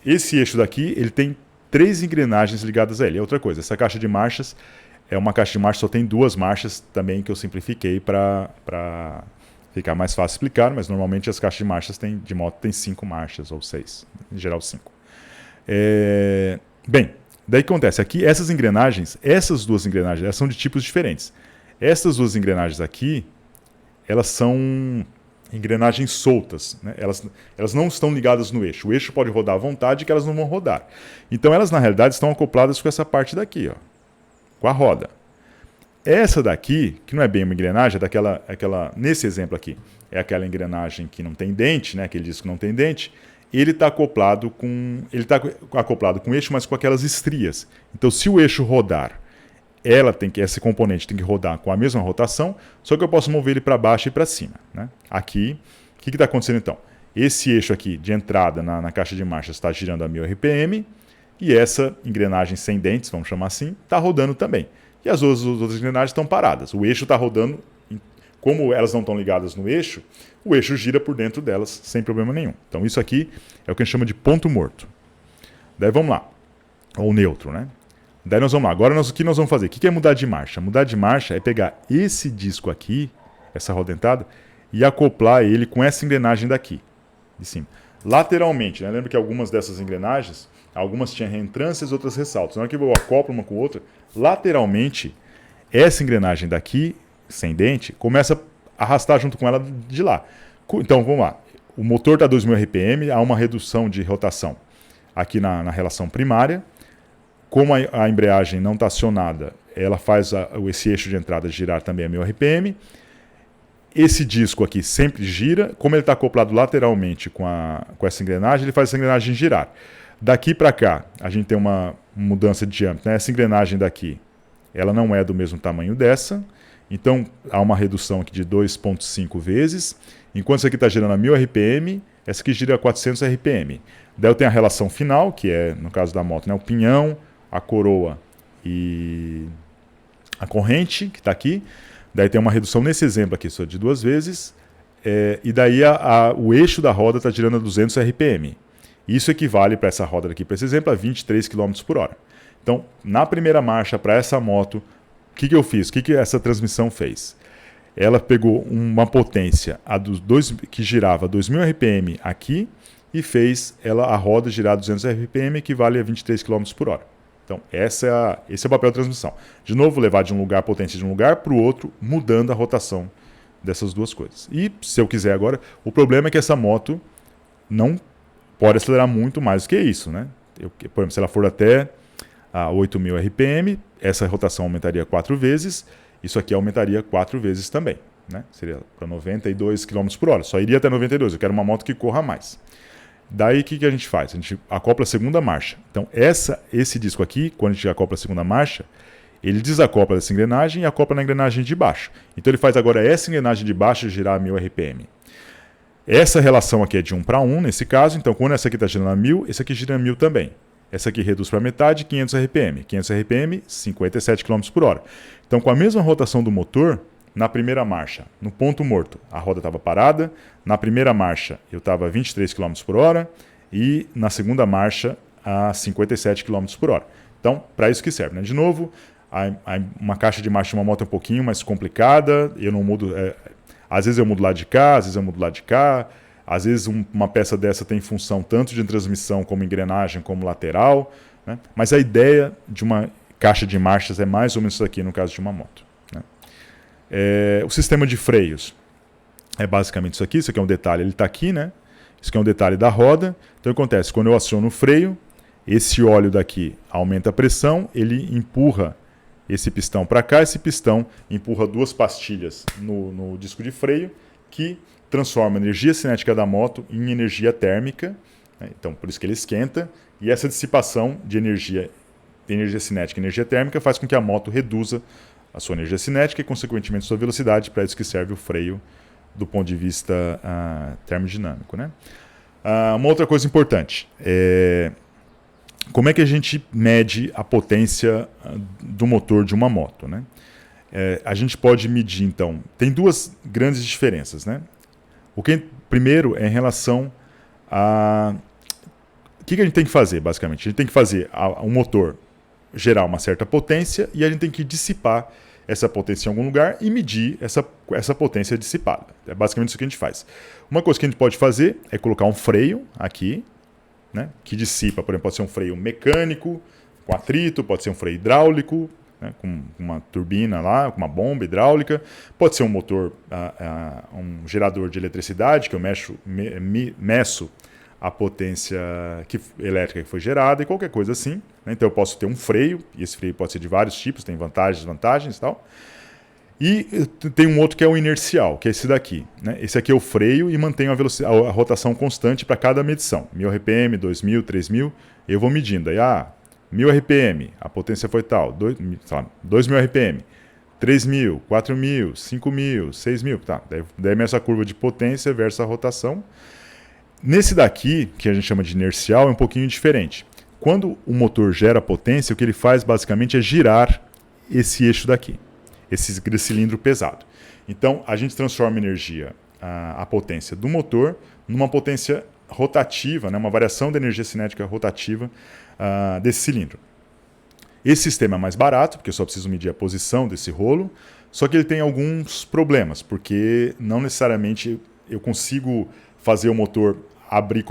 Esse eixo daqui, ele tem 3 engrenagens ligadas a ele. É outra coisa, essa caixa de marchas é uma caixa de marchas, só tem 2 marchas também que eu simplifiquei para ficar mais fácil explicar, mas normalmente as caixas de marchas de moto tem 5 marchas ou 6, em geral 5. Bem, daí o que acontece? Aqui, essas duas engrenagens, elas são de tipos diferentes. Essas duas engrenagens aqui, elas são engrenagens soltas, né? Elas não estão ligadas no eixo. O eixo pode rodar à vontade, que elas não vão rodar. Então elas na realidade estão acopladas com essa parte daqui, ó, com a roda. Essa daqui, que não é bem uma engrenagem, nesse exemplo aqui, é aquela engrenagem que não tem dente, né? Aquele disco que não tem dente. Ele está acoplado com o eixo, mas com aquelas estrias. Então se o eixo rodar, esse componente tem que rodar com a mesma rotação, só que eu posso mover ele para baixo e para cima, né? Aqui, o que está acontecendo então? Esse eixo aqui de entrada na caixa de marchas está girando a 1.000 RPM e essa engrenagem sem dentes, vamos chamar assim, está rodando também. e as outras engrenagens estão paradas. O eixo está rodando, como elas não estão ligadas no eixo, o eixo gira por dentro delas sem problema nenhum. Então isso aqui é o que a gente chama de ponto morto. Daí vamos lá, ou neutro, né? Daí nós vamos lá. Agora o que nós vamos fazer? O que é mudar de marcha? Mudar de marcha é pegar esse disco aqui, essa roda dentada, e acoplar ele com essa engrenagem daqui, de cima. Lateralmente, né? Lembra que algumas dessas engrenagens, algumas tinham reentrâncias, outras ressaltos. Na hora que eu acoplo uma com a outra, lateralmente, essa engrenagem daqui, sem dente, começa a arrastar junto com ela de lá. Então, vamos lá. O motor está a 2.000 RPM, há uma redução de rotação aqui na relação primária. Como a embreagem não está acionada, ela faz esse eixo de entrada girar também a 1.000 RPM. Esse disco aqui sempre gira. Como ele está acoplado lateralmente com essa engrenagem, ele faz essa engrenagem girar. Daqui para cá, a gente tem uma mudança de diâmetro, né? Essa engrenagem daqui, ela não é do mesmo tamanho dessa. Então, há uma redução aqui de 2,5 vezes. Enquanto essa aqui está girando a 1.000 RPM, essa aqui gira a 400 RPM. Daí eu tenho a relação final, que é, no caso da moto, né, o pinhão, a coroa e a corrente, que está aqui. Daí tem uma redução nesse exemplo aqui, só de 2 vezes. E daí o eixo da roda está girando a 200 RPM. Isso equivale para essa roda aqui, para esse exemplo, a 23 km por hora. Então, na primeira marcha para essa moto, o que eu fiz? O que essa transmissão fez? Ela pegou uma potência que girava 2.000 RPM aqui e fez a roda girar 200 RPM, equivale a 23 km por hora. Então, esse é o papel da transmissão. De novo, levar de um lugar a potência de um lugar para o outro, mudando a rotação dessas duas coisas. E, se eu quiser agora, o problema é que essa moto não pode acelerar muito mais do que isso, né? Por exemplo, se ela for até a 8.000 RPM, essa rotação aumentaria 4 vezes, isso aqui aumentaria 4 vezes também, né? Seria para 92 km por hora, só iria até 92, eu quero uma moto que corra mais. Daí o que a gente faz? A gente acopla a segunda marcha. Então esse disco aqui, quando a gente acopla a segunda marcha, ele desacopla dessa engrenagem e acopla na engrenagem de baixo. Então ele faz agora essa engrenagem de baixo girar a 1.000 RPM. Essa relação aqui é de 1 para 1 nesse caso, então quando essa aqui está girando a 1.000, esse aqui gira a 1.000 também. Essa aqui reduz para metade, 500 RPM. 500 RPM, 57 km por hora. Então com a mesma rotação do motor, na primeira marcha, no ponto morto, a roda estava parada. Na primeira marcha, eu estava a 23 km por hora. E na segunda marcha, a 57 km por hora. Então, para isso que serve, né? De novo, uma caixa de marcha de uma moto é um pouquinho mais complicada. Eu não mudo... às vezes eu mudo lá de cá, às vezes eu mudo lá de cá. Às vezes uma peça dessa tem função tanto de transmissão como engrenagem, como lateral, né? Mas a ideia de uma caixa de marchas é mais ou menos isso aqui no caso de uma moto, né? O sistema de freios é basicamente isso aqui é um detalhe, ele está aqui, né? Isso aqui é um detalhe da roda. Então o que acontece? Quando eu aciono o freio, esse óleo daqui aumenta a pressão, ele empurra esse pistão para cá, esse pistão empurra 2 pastilhas no disco de freio, que transforma a energia cinética da moto em energia térmica, né? Então por isso que ele esquenta, e essa dissipação de energia cinética e energia térmica faz com que a moto reduza a sua energia cinética e consequentemente sua velocidade. Para isso que serve o freio do ponto de vista termodinâmico, né? Uma outra coisa importante como é que a gente mede a potência do motor de uma moto, né? A gente pode medir, então, tem 2 grandes diferenças, né? Primeiro é em relação a... O que a gente tem que fazer, basicamente? A gente tem que fazer o motor gerar uma certa potência e a gente tem que dissipar essa potência em algum lugar e medir essa potência dissipada. É basicamente isso que a gente faz. Uma coisa que a gente pode fazer é colocar um freio aqui, né, que dissipa, por exemplo, pode ser um freio mecânico, com atrito, pode ser um freio hidráulico, né, com uma turbina lá, com uma bomba hidráulica, pode ser um motor, um gerador de eletricidade, que eu meço a potência elétrica que foi gerada e qualquer coisa assim, né? Então eu posso ter um freio, e esse freio pode ser de vários tipos, tem vantagens, desvantagens e tal. E tem um outro que é o inercial, que é esse daqui, né? Esse aqui é o freio e mantém a rotação constante para cada medição. 1.000 RPM, 2.000, 3.000, eu vou medindo. Aí, 1.000 RPM, a potência foi tal, 2.000 RPM, 3.000, 4.000, 5.000, 6.000, tá? Daí meço a curva de potência versus a rotação. Nesse daqui, que a gente chama de inercial, é um pouquinho diferente. Quando o motor gera potência, o que ele faz basicamente é girar esse eixo daqui, esse cilindro pesado. Então, a gente transforma energia, a potência do motor, numa potência rotativa, né, uma variação da energia cinética rotativa desse cilindro. Esse sistema é mais barato, porque eu só preciso medir a posição desse rolo, só que ele tem alguns problemas, porque não necessariamente eu consigo fazer o motor abrir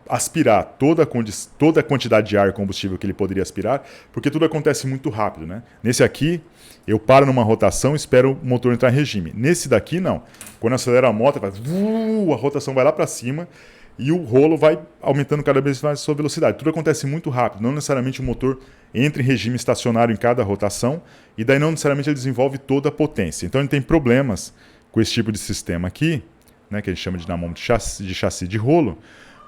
aspirar toda a quantidade de ar e combustível que ele poderia aspirar, porque tudo acontece muito rápido, né? Nesse aqui, eu paro numa rotação e espero o motor entrar em regime. Nesse daqui, não. Quando acelera a moto, a rotação vai lá para cima e o rolo vai aumentando cada vez mais a sua velocidade. Tudo acontece muito rápido, não necessariamente o motor entra em regime estacionário em cada rotação, e daí não necessariamente ele desenvolve toda a potência. Então ele tem problemas com esse tipo de sistema aqui, né, que a gente chama de dinamômetro de chassi de rolo,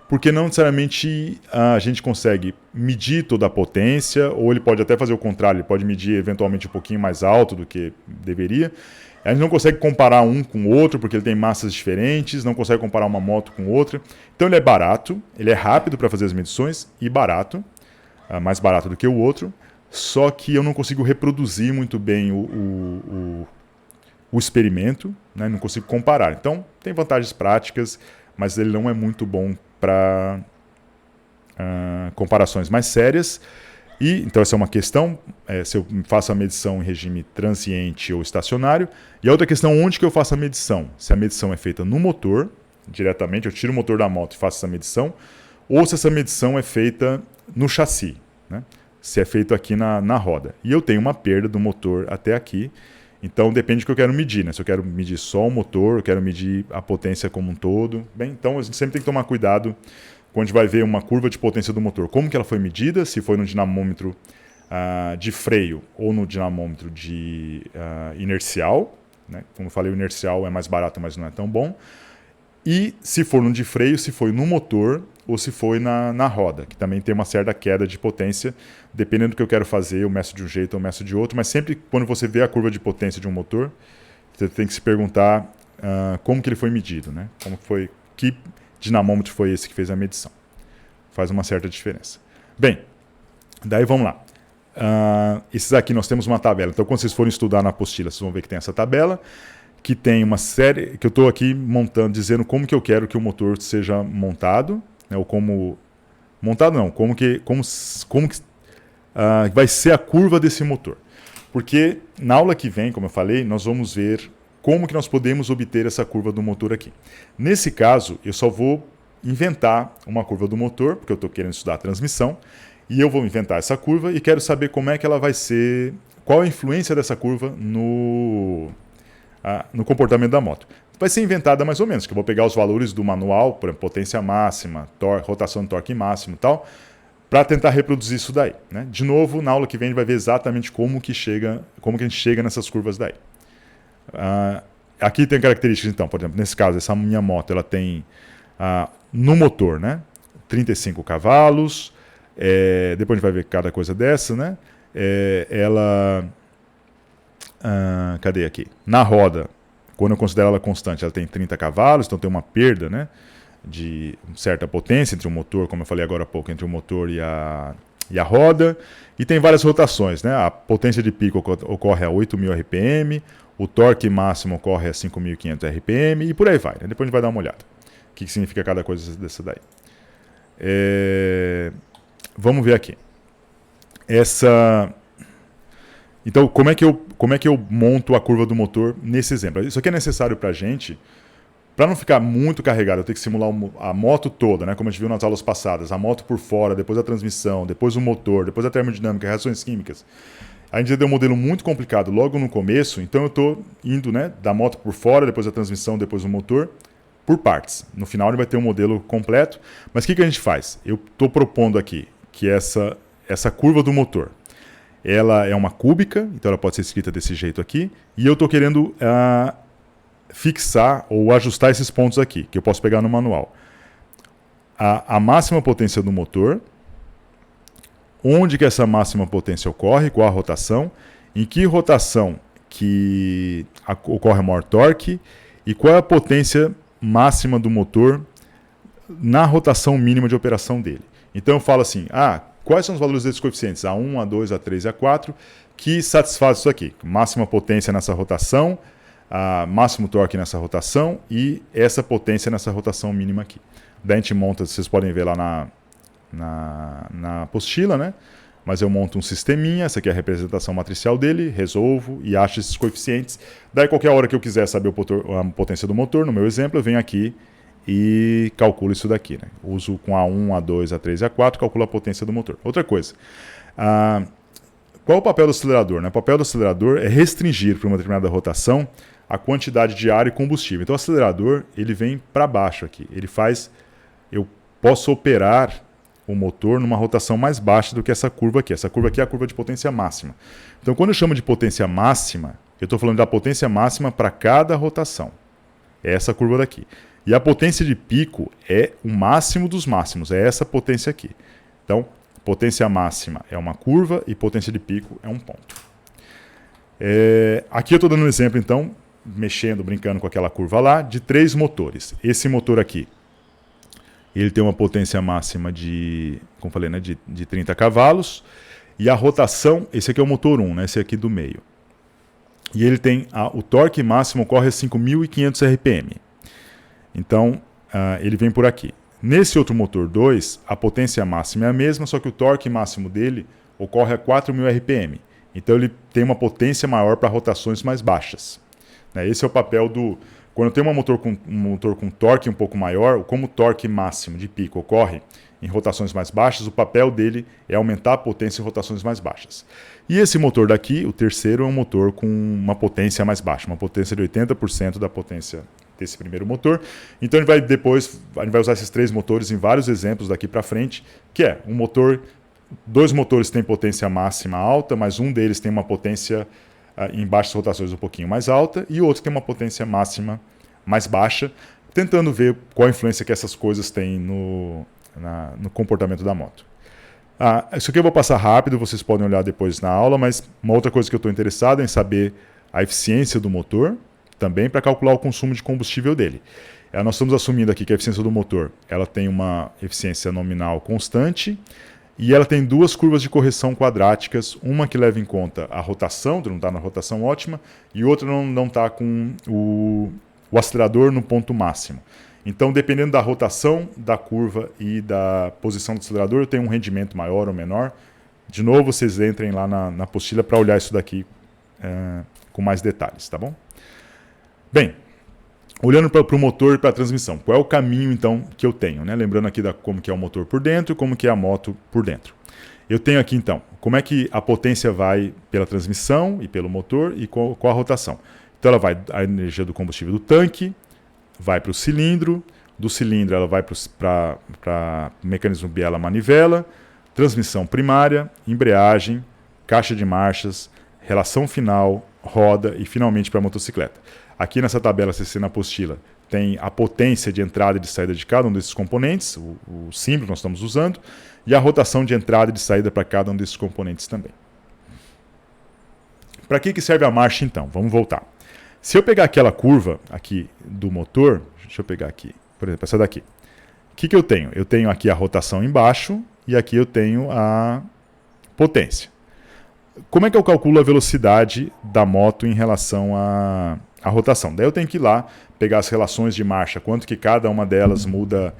porque não necessariamente a gente consegue medir toda a potência, ou ele pode até fazer o contrário, ele pode medir eventualmente um pouquinho mais alto do que deveria. A gente não consegue comparar um com o outro, porque ele tem massas diferentes, não consegue comparar uma moto com outra. Então ele é barato, ele é rápido para fazer as medições e barato, mais barato do que o outro, só que eu não consigo reproduzir muito bem o experimento, né? Não consigo comparar. Então tem vantagens práticas, mas ele não é muito bom para comparações mais sérias. E então essa é uma questão, se eu faço a medição em regime transiente ou estacionário. E a outra questão, onde que eu faço a medição? Se a medição é feita no motor, diretamente, eu tiro o motor da moto e faço essa medição, ou se essa medição é feita no chassi, né? Se é feito aqui na roda. E eu tenho uma perda do motor até aqui, então depende do que eu quero medir, né? Se eu quero medir só o motor, eu quero medir a potência como um todo. Bem, então a gente sempre tem que tomar cuidado quando a gente vai ver uma curva de potência do motor. Como que ela foi medida, se foi no dinamômetro de freio ou no dinamômetro de inercial, né? Como eu falei, o inercial é mais barato, mas não é tão bom. E se for no de freio, se foi no motor ou se foi na roda, que também tem uma certa queda de potência. Dependendo do que eu quero fazer, eu meço de um jeito ou meço de outro, mas sempre quando você vê a curva de potência de um motor, você tem que se perguntar como que ele foi medido, né? Que dinamômetro foi esse que fez a medição. Faz uma certa diferença. Bem, daí vamos lá. Esses aqui nós temos uma tabela. Então quando vocês forem estudar na apostila, vocês vão ver que tem essa tabela, que tem uma série, que eu estou aqui montando, dizendo como que eu quero que o motor seja montado, né, ou como... Montado não, como que vai ser a curva desse motor. Porque na aula que vem, como eu falei, nós vamos ver como que nós podemos obter essa curva do motor aqui. Nesse caso, eu só vou inventar uma curva do motor, porque eu estou querendo estudar a transmissão, e eu vou inventar essa curva e quero saber como é que ela vai ser, qual a influência dessa curva no comportamento da moto. Vai ser inventada mais ou menos, que eu vou pegar os valores do manual, por exemplo, potência máxima, rotação de torque máximo e tal, para tentar reproduzir isso daí, né? De novo, na aula que vem a gente vai ver exatamente como que a gente chega nessas curvas daí. Aqui tem características, então, por exemplo, nesse caso, essa minha moto, ela tem no motor, né, 35 cavalos, depois a gente vai ver cada coisa dessa, né? Cadê aqui? Na roda, quando eu considero ela constante, ela tem 30 cavalos, então tem uma perda, né, de certa potência entre o motor, como eu falei agora há pouco, entre o motor e a roda, e tem várias rotações, né? A potência de pico ocorre a 8.000 RPM, o torque máximo ocorre a 5.500 RPM, e por aí vai, né? Depois a gente vai dar uma olhada. O que significa cada coisa dessa daí. Vamos ver aqui. Então, como é que eu monto a curva do motor nesse exemplo? Isso aqui é necessário para a gente, para não ficar muito carregado, eu tenho que simular a moto toda, né? Como a gente viu nas aulas passadas, a moto por fora, depois a transmissão, depois o motor, depois a termodinâmica, reações químicas. A gente já deu um modelo muito complicado logo no começo, então eu estou indo, né, da moto por fora, depois a transmissão, depois o motor, por partes. No final ele vai ter um modelo completo, mas o que a gente faz? Eu estou propondo aqui que essa curva do motor, ela é uma cúbica, então ela pode ser escrita desse jeito aqui, e eu estou querendo fixar ou ajustar esses pontos aqui, que eu posso pegar no manual. A máxima potência do motor, onde que essa máxima potência ocorre, qual a rotação, em que rotação que ocorre maior torque, e qual é a potência máxima do motor na rotação mínima de operação dele. Então eu falo assim, quais são os valores desses coeficientes? A1, A2, A3 e A4, que satisfaz isso aqui. Máxima potência nessa rotação, máximo torque nessa rotação e essa potência nessa rotação mínima aqui. Daí a gente monta, vocês podem ver lá na apostila, né? Mas eu monto um sisteminha, essa aqui é a representação matricial dele, resolvo e acho esses coeficientes. Daí qualquer hora que eu quiser saber a potência do motor, no meu exemplo, eu venho aqui e calculo isso daqui, né? Uso com A1, A2, A3 e A4, calculo a potência do motor. Outra coisa, qual é o papel do acelerador, né? O papel do acelerador é restringir para uma determinada rotação a quantidade de ar e combustível. Então o acelerador, ele vem para baixo aqui. Eu posso operar o motor numa rotação mais baixa do que essa curva aqui. Essa curva aqui é a curva de potência máxima. Então quando eu chamo de potência máxima, eu estou falando da potência máxima para cada rotação. É essa curva daqui. E a potência de pico é o máximo dos máximos, é essa potência aqui. Então, potência máxima é uma curva e potência de pico é um ponto. Aqui eu estou dando um exemplo, então, brincando com aquela curva lá, de 3 motores. Esse motor aqui, ele tem uma potência máxima de, como falei, né, de 30 cavalos. E a rotação, esse aqui é o motor 1, né, esse aqui do meio. E ele tem, o torque máximo ocorre a 5.500 RPM. Então, ele vem por aqui. Nesse outro motor 2, a potência máxima é a mesma, só que o torque máximo dele ocorre a 4.000 RPM. Então, ele tem uma potência maior para rotações mais baixas. Esse é o papel do... Quando tem um motor com torque um pouco maior, como o torque máximo de pico ocorre em rotações mais baixas, o papel dele é aumentar a potência em rotações mais baixas. E esse motor daqui, o terceiro, é um motor com uma potência mais baixa, uma potência de 80% da potência desse primeiro motor. Então a gente vai usar esses 3 motores em vários exemplos daqui para frente, que é um motor, 2 motores têm potência máxima alta, mas um deles tem uma potência em baixas rotações um pouquinho mais alta, e o outro tem uma potência máxima mais baixa, tentando ver qual a influência que essas coisas têm no comportamento da moto. Isso aqui eu vou passar rápido, vocês podem olhar depois na aula, mas uma outra coisa que eu estou interessado é em saber a eficiência do motor, também para calcular o consumo de combustível dele. Nós estamos assumindo aqui que a eficiência do motor ela tem uma eficiência nominal constante, e ela tem 2 curvas de correção quadráticas, uma que leva em conta a rotação, não está na rotação ótima, e outra não está com o acelerador no ponto máximo. Então, dependendo da rotação da curva e da posição do acelerador, eu tenho um rendimento maior ou menor. De novo, vocês entrem lá na apostila para olhar isso daqui com mais detalhes, tá bom? Bem, olhando para o motor e para a transmissão, qual é o caminho então que eu tenho, né? Lembrando aqui como que é o motor por dentro e como que é a moto por dentro. Eu tenho aqui então, como é que a potência vai pela transmissão e pelo motor e com a rotação. Então ela vai, a energia do combustível do tanque, vai para o cilindro, do cilindro ela vai para o mecanismo biela-manivela, transmissão primária, embreagem, caixa de marchas, relação final, roda e finalmente para a motocicleta. Aqui nessa tabela, se você na apostila, tem a potência de entrada e de saída de cada um desses componentes, o símbolo que nós estamos usando, e a rotação de entrada e de saída para cada um desses componentes também. Para que serve a marcha então? Vamos voltar. Se eu pegar aquela curva aqui do motor, deixa eu pegar aqui, por exemplo, essa daqui. O que eu tenho? Eu tenho aqui a rotação embaixo e aqui eu tenho a potência. Como é que eu calculo a velocidade da moto em relação à rotação? Daí eu tenho que ir lá, pegar as relações de marcha, quanto que cada uma delas muda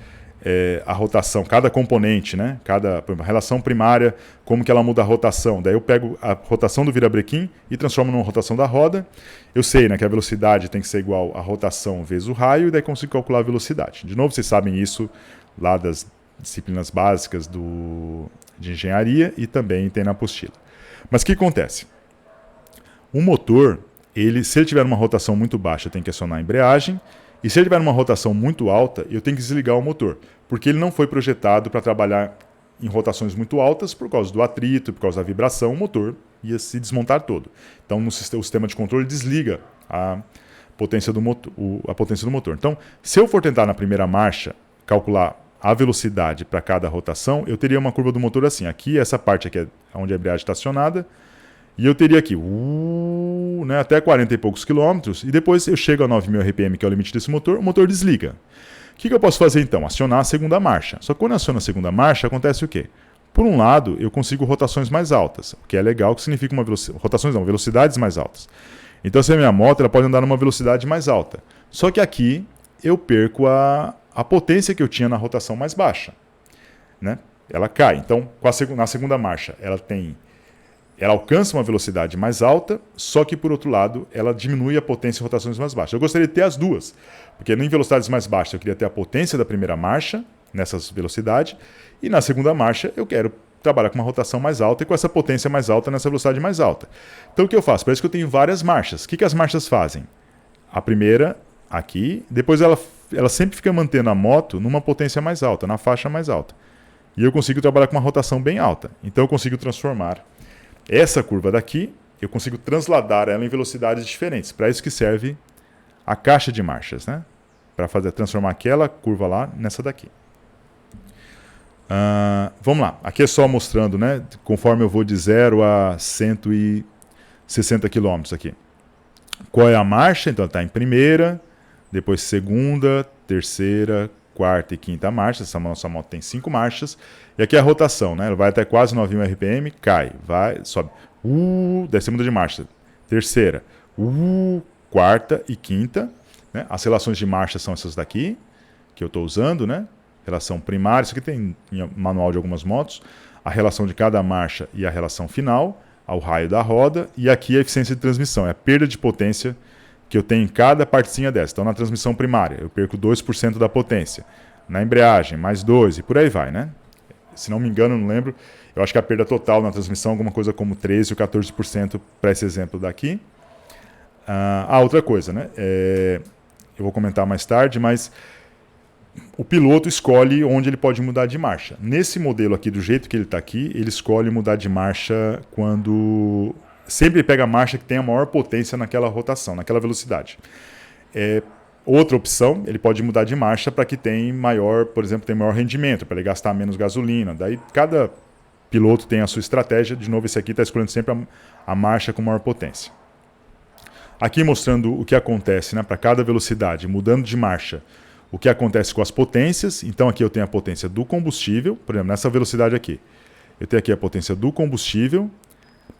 a rotação, cada componente, né? Por exemplo, a relação primária, como que ela muda a rotação. Daí eu pego a rotação do virabrequim e transformo numa rotação da roda. Eu sei, né, que a velocidade tem que ser igual à rotação vezes o raio, e daí consigo calcular a velocidade. De novo, vocês sabem isso lá das disciplinas básicas de engenharia e também tem na apostila. Mas o que acontece? O motor, se ele tiver uma rotação muito baixa, eu tenho que acionar a embreagem, e se ele tiver uma rotação muito alta, eu tenho que desligar o motor, porque ele não foi projetado para trabalhar em rotações muito altas por causa do atrito, por causa da vibração, o motor ia se desmontar todo. Então, o sistema de controle desliga a potência do motor. Então, se eu for tentar na primeira marcha calcular a velocidade para cada rotação, eu teria uma curva do motor assim. Aqui, essa parte aqui é onde a embreagem está acionada, e eu teria aqui né, até 40 e poucos quilômetros, e depois eu chego a 9.000 RPM, que é o limite desse motor, o motor desliga. O que eu posso fazer então? Acionar a segunda marcha. Só que quando eu aciono a segunda marcha, acontece o quê? Por um lado, eu consigo rotações mais altas, o que é legal, que significa velocidades mais altas. Então, se a minha moto ela pode andar numa velocidade mais alta. Só que aqui eu perco a potência que eu tinha na rotação mais baixa, né? Ela cai. Então, na segunda marcha, ela alcança uma velocidade mais alta, só que, por outro lado, ela diminui a potência em rotações mais baixas. Eu gostaria de ter as duas, porque em velocidades mais baixas eu queria ter a potência da primeira marcha, nessas velocidades, e na segunda marcha eu quero trabalhar com uma rotação mais alta e com essa potência mais alta nessa velocidade mais alta. Então o que eu faço? Parece que eu tenho várias marchas. O que as marchas fazem? A primeira, aqui, depois ela sempre fica mantendo a moto numa potência mais alta, na faixa mais alta. E eu consigo trabalhar com uma rotação bem alta. Então eu consigo transformar essa curva daqui, eu consigo transladar ela em velocidades diferentes. Para isso que serve a caixa de marchas, né? Para transformar aquela curva lá nessa daqui. Vamos lá. Aqui é só mostrando, né? Conforme eu vou de 0 a 160 km aqui. Qual é a marcha? Então está em primeira, depois segunda, terceira, quarta e quinta marcha. Essa nossa moto tem 5 marchas. E aqui é a rotação, né? Ela vai até quase 9.000 RPM, cai, vai, sobe. Desce, muda de marcha. Terceira, quarta e quinta. Né? As relações de marcha são essas daqui, que eu estou usando, né? Relação primária, isso aqui tem em manual de algumas motos. A relação de cada marcha e a relação final, ao raio da roda. E aqui a eficiência de transmissão, é a perda de potência que eu tenho em cada partezinha dessa. Então, na transmissão primária, eu perco 2% da potência. Na embreagem, mais 2%, e por aí vai, né? Se não me engano, não lembro, eu acho que a perda total na transmissão é alguma coisa como 13% ou 14% para esse exemplo daqui. Outra coisa, né? Eu vou comentar mais tarde, mas o piloto escolhe onde ele pode mudar de marcha. Nesse modelo aqui, do jeito que ele está aqui, ele escolhe mudar de marcha quando sempre pega a marcha que tem a maior potência naquela rotação, naquela velocidade. Outra opção, ele pode mudar de marcha para que tenha maior, por exemplo, tem maior rendimento, para ele gastar menos gasolina. Daí cada piloto tem a sua estratégia. De novo, esse aqui está escolhendo sempre a marcha com maior potência. Aqui mostrando o que acontece, né, para cada velocidade, mudando de marcha, o que acontece com as potências. Então aqui eu tenho a potência do combustível, por exemplo, nessa velocidade aqui. Eu tenho aqui a potência do combustível,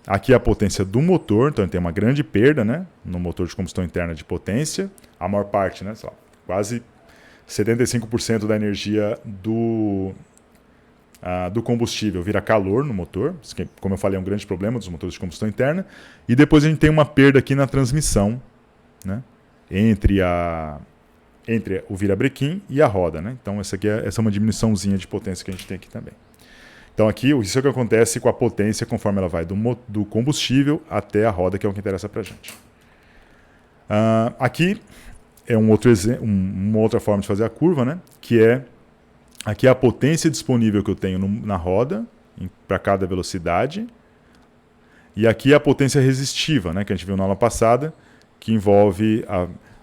aqui a potência do motor, então tem uma grande perda, né, no motor de combustão interna de potência. A maior parte, né, sei lá, quase 75% da energia do combustível vira calor no motor, como eu falei, é um grande problema dos motores de combustão interna. E depois a gente tem uma perda aqui na transmissão, né, entre o virabrequim e a roda, né? Então essa é uma diminuiçãozinha de potência que a gente tem aqui também. Então aqui isso é o que acontece com a potência conforme ela vai do combustível até a roda, que é o que interessa para a gente. Aqui é uma outra forma de fazer a curva, né? Que é aqui a potência disponível que eu tenho na roda para cada velocidade. E aqui a potência resistiva, né? Que a gente viu na aula passada, que envolve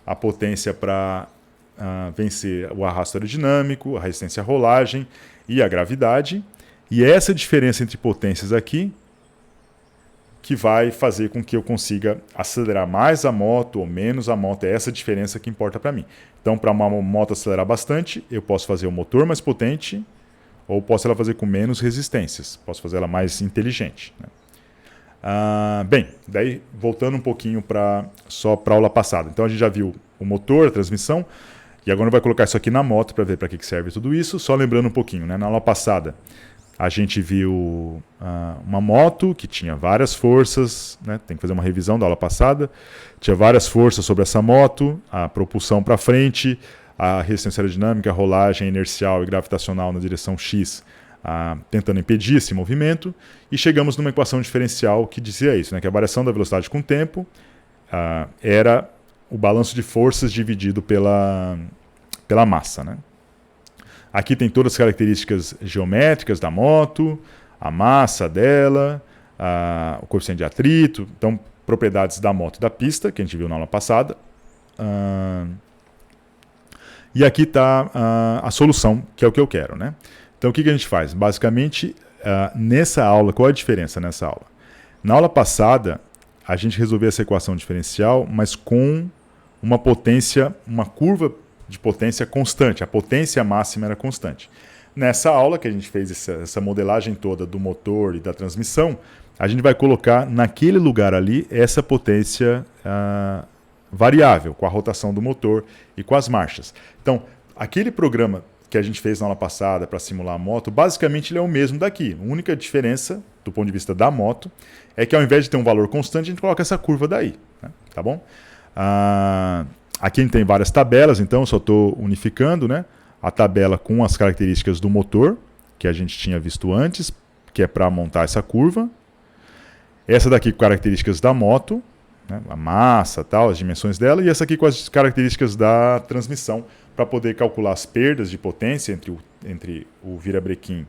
a potência para vencer o arrasto aerodinâmico, a resistência à rolagem e a gravidade. E essa diferença entre potências aqui que vai fazer com que eu consiga acelerar mais a moto ou menos a moto. É essa diferença que importa para mim. Então, para uma moto acelerar bastante, eu posso fazer o motor mais potente ou posso ela fazer com menos resistências. Posso fazer ela mais inteligente, né? Bem, daí voltando um pouquinho só para a aula passada. Então a gente já viu o motor, a transmissão, e agora vai colocar isso aqui na moto para ver para que serve tudo isso. Só lembrando um pouquinho, né? Na aula passada a gente viu uma moto que tinha várias forças, né? Tem que fazer uma revisão da aula passada. Tinha várias forças sobre essa moto, a propulsão para frente, a resistência aerodinâmica, a rolagem inercial e gravitacional na direção X, tentando impedir esse movimento, e chegamos numa equação diferencial que dizia isso, né? Que a variação da velocidade com o tempo era o balanço de forças dividido pela massa, né? Aqui tem todas as características geométricas da moto, a massa dela, o coeficiente de atrito, então propriedades da moto e da pista, que a gente viu na aula passada. E aqui está a solução, que é o que eu quero, né? Então o que a gente faz? Basicamente, nessa aula, qual é a diferença nessa aula? Na aula passada, a gente resolveu essa equação diferencial, mas com uma curva de potência constante. A potência máxima era constante. nessa aula que a gente fez essa modelagem toda do motor e da transmissão, a gente vai colocar naquele lugar ali essa potência variável, com a rotação do motor e com as marchas. Então, aquele programa que a gente fez na aula passada para simular a moto, basicamente ele é o mesmo daqui. A única diferença, do ponto de vista da moto, é que ao invés de ter um valor constante, a gente coloca essa curva daí. Né? Tá bom? Aqui a gente tem várias tabelas, então eu só estou unificando, né, a tabela com as características do motor, que a gente tinha visto antes, que é para montar essa curva. Essa daqui com características da moto, né, a massa, tal, as dimensões dela, e essa aqui com as características da transmissão, para poder calcular as perdas de potência entre o virabrequim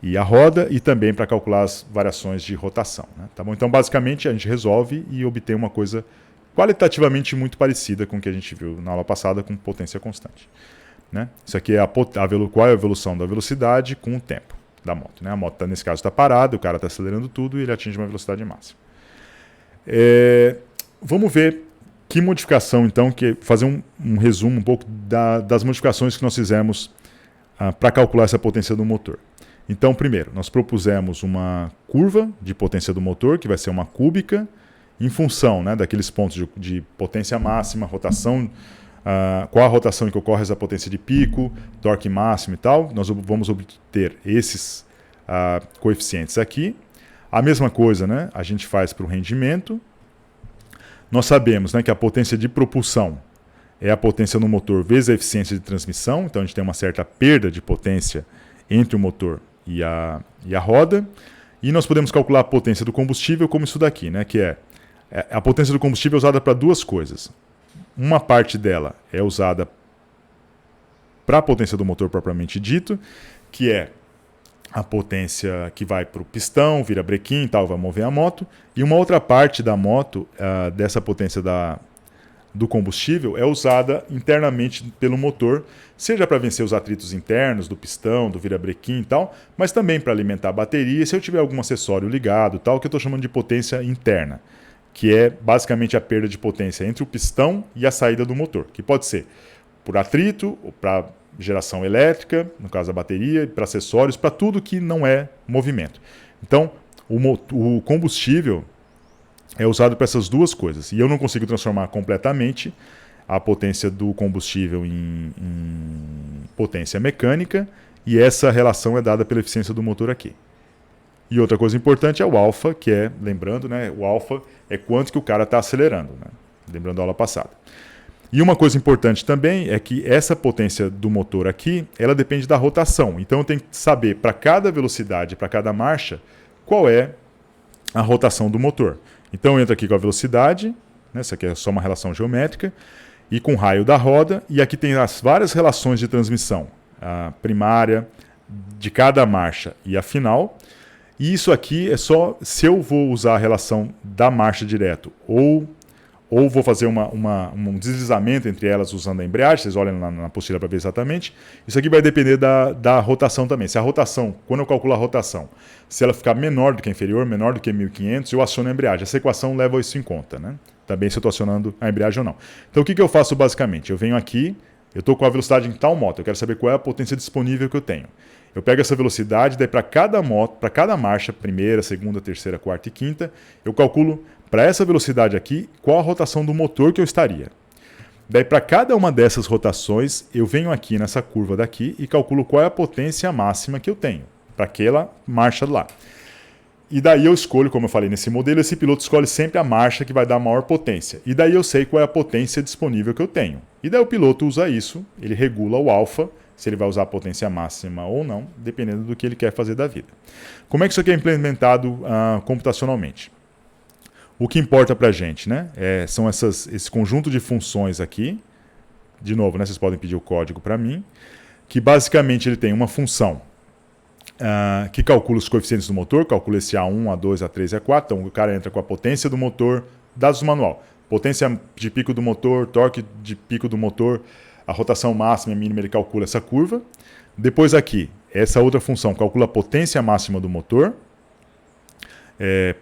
e a roda, e também para calcular as variações de rotação. Né? Tá bom? Então, basicamente, a gente resolve e obtém uma coisa qualitativamente muito parecida com o que a gente viu na aula passada com potência constante. Né? Isso aqui é qual é a evolução da velocidade com o tempo da moto. Né? A moto, nesse caso, está parada, o cara está acelerando tudo e ele atinge uma velocidade máxima. Vamos ver que modificação, então, fazer um resumo um pouco das modificações que nós fizemos para calcular essa potência do motor. Então, primeiro, nós propusemos uma curva de potência do motor, que vai ser uma cúbica, em função, né, daqueles pontos de potência máxima, rotação, qual a rotação em que ocorre essa potência de pico, torque máximo e tal. Nós vamos obter esses coeficientes aqui. A mesma coisa, né, a gente faz para o rendimento. Nós sabemos, né, que a potência de propulsão é a potência no motor vezes a eficiência de transmissão. Então a gente tem uma certa perda de potência entre o motor e a roda. E nós podemos calcular a potência do combustível como isso daqui, né, que é a potência do combustível é usada para duas coisas. Uma parte dela é usada para a potência do motor propriamente dito, que é a potência que vai para o pistão, vira brequim e tal, vai mover a moto. E uma outra parte da moto, dessa potência do combustível, é usada internamente pelo motor, seja para vencer os atritos internos do pistão, do virabrequim e tal, mas também para alimentar a bateria, se eu tiver algum acessório ligado, tal, que eu estou chamando de potência interna, que é basicamente a perda de potência entre o pistão e a saída do motor, que pode ser por atrito, ou para geração elétrica, no caso da bateria, para acessórios, para tudo que não é movimento. Então, o combustível é usado para essas duas coisas. E eu não consigo transformar completamente a potência do combustível em potência mecânica, e essa relação é dada pela eficiência do motor aqui. E outra coisa importante é o alfa, que é, lembrando, né, o alfa é quanto que o cara está acelerando, né, lembrando da aula passada. E uma coisa importante também é que essa potência do motor aqui, ela depende da rotação. Então eu tenho que saber para cada velocidade, para cada marcha, qual é a rotação do motor. Então eu entro aqui com a velocidade, né, essa aqui é só uma relação geométrica, e com o raio da roda, e aqui tem as várias relações de transmissão, a primária, de cada marcha e a final. E isso aqui é só se eu vou usar a relação da marcha direto ou vou fazer um deslizamento entre elas usando a embreagem. Vocês olhem na apostila para ver exatamente. Isso aqui vai depender da rotação também. Se a rotação, quando eu calculo a rotação, se ela ficar menor do que a inferior, menor do que 1500, eu aciono a embreagem. Essa equação leva isso em conta, né? Também se eu estou acionando a embreagem ou não. Então o que eu faço basicamente? Eu venho aqui, eu estou com a velocidade em tal moto, eu quero saber qual é a potência disponível que eu tenho. Eu pego essa velocidade, daí para cada moto, para cada marcha, primeira, segunda, terceira, quarta e quinta, eu calculo para essa velocidade aqui qual a rotação do motor que eu estaria. Daí para cada uma dessas rotações, eu venho aqui nessa curva daqui e calculo qual é a potência máxima que eu tenho para aquela marcha lá. E daí eu escolho, como eu falei nesse modelo, esse piloto escolhe sempre a marcha que vai dar maior potência. E daí eu sei qual é a potência disponível que eu tenho. E daí o piloto usa isso, ele regula o alfa, se ele vai usar a potência máxima ou não, dependendo do que ele quer fazer da vida. Como é que isso aqui é implementado computacionalmente? O que importa para a gente, né, são esse conjunto de funções aqui. De novo, né, vocês podem pedir o código para mim, que basicamente ele tem uma função que calcula os coeficientes do motor, calcula esse A1, A2, A3 e A4. Então o cara entra com a potência do motor, dados do manual. Potência de pico do motor, torque de pico do motor, a rotação máxima e mínima, ele calcula essa curva. Depois aqui, essa outra função calcula a potência máxima do motor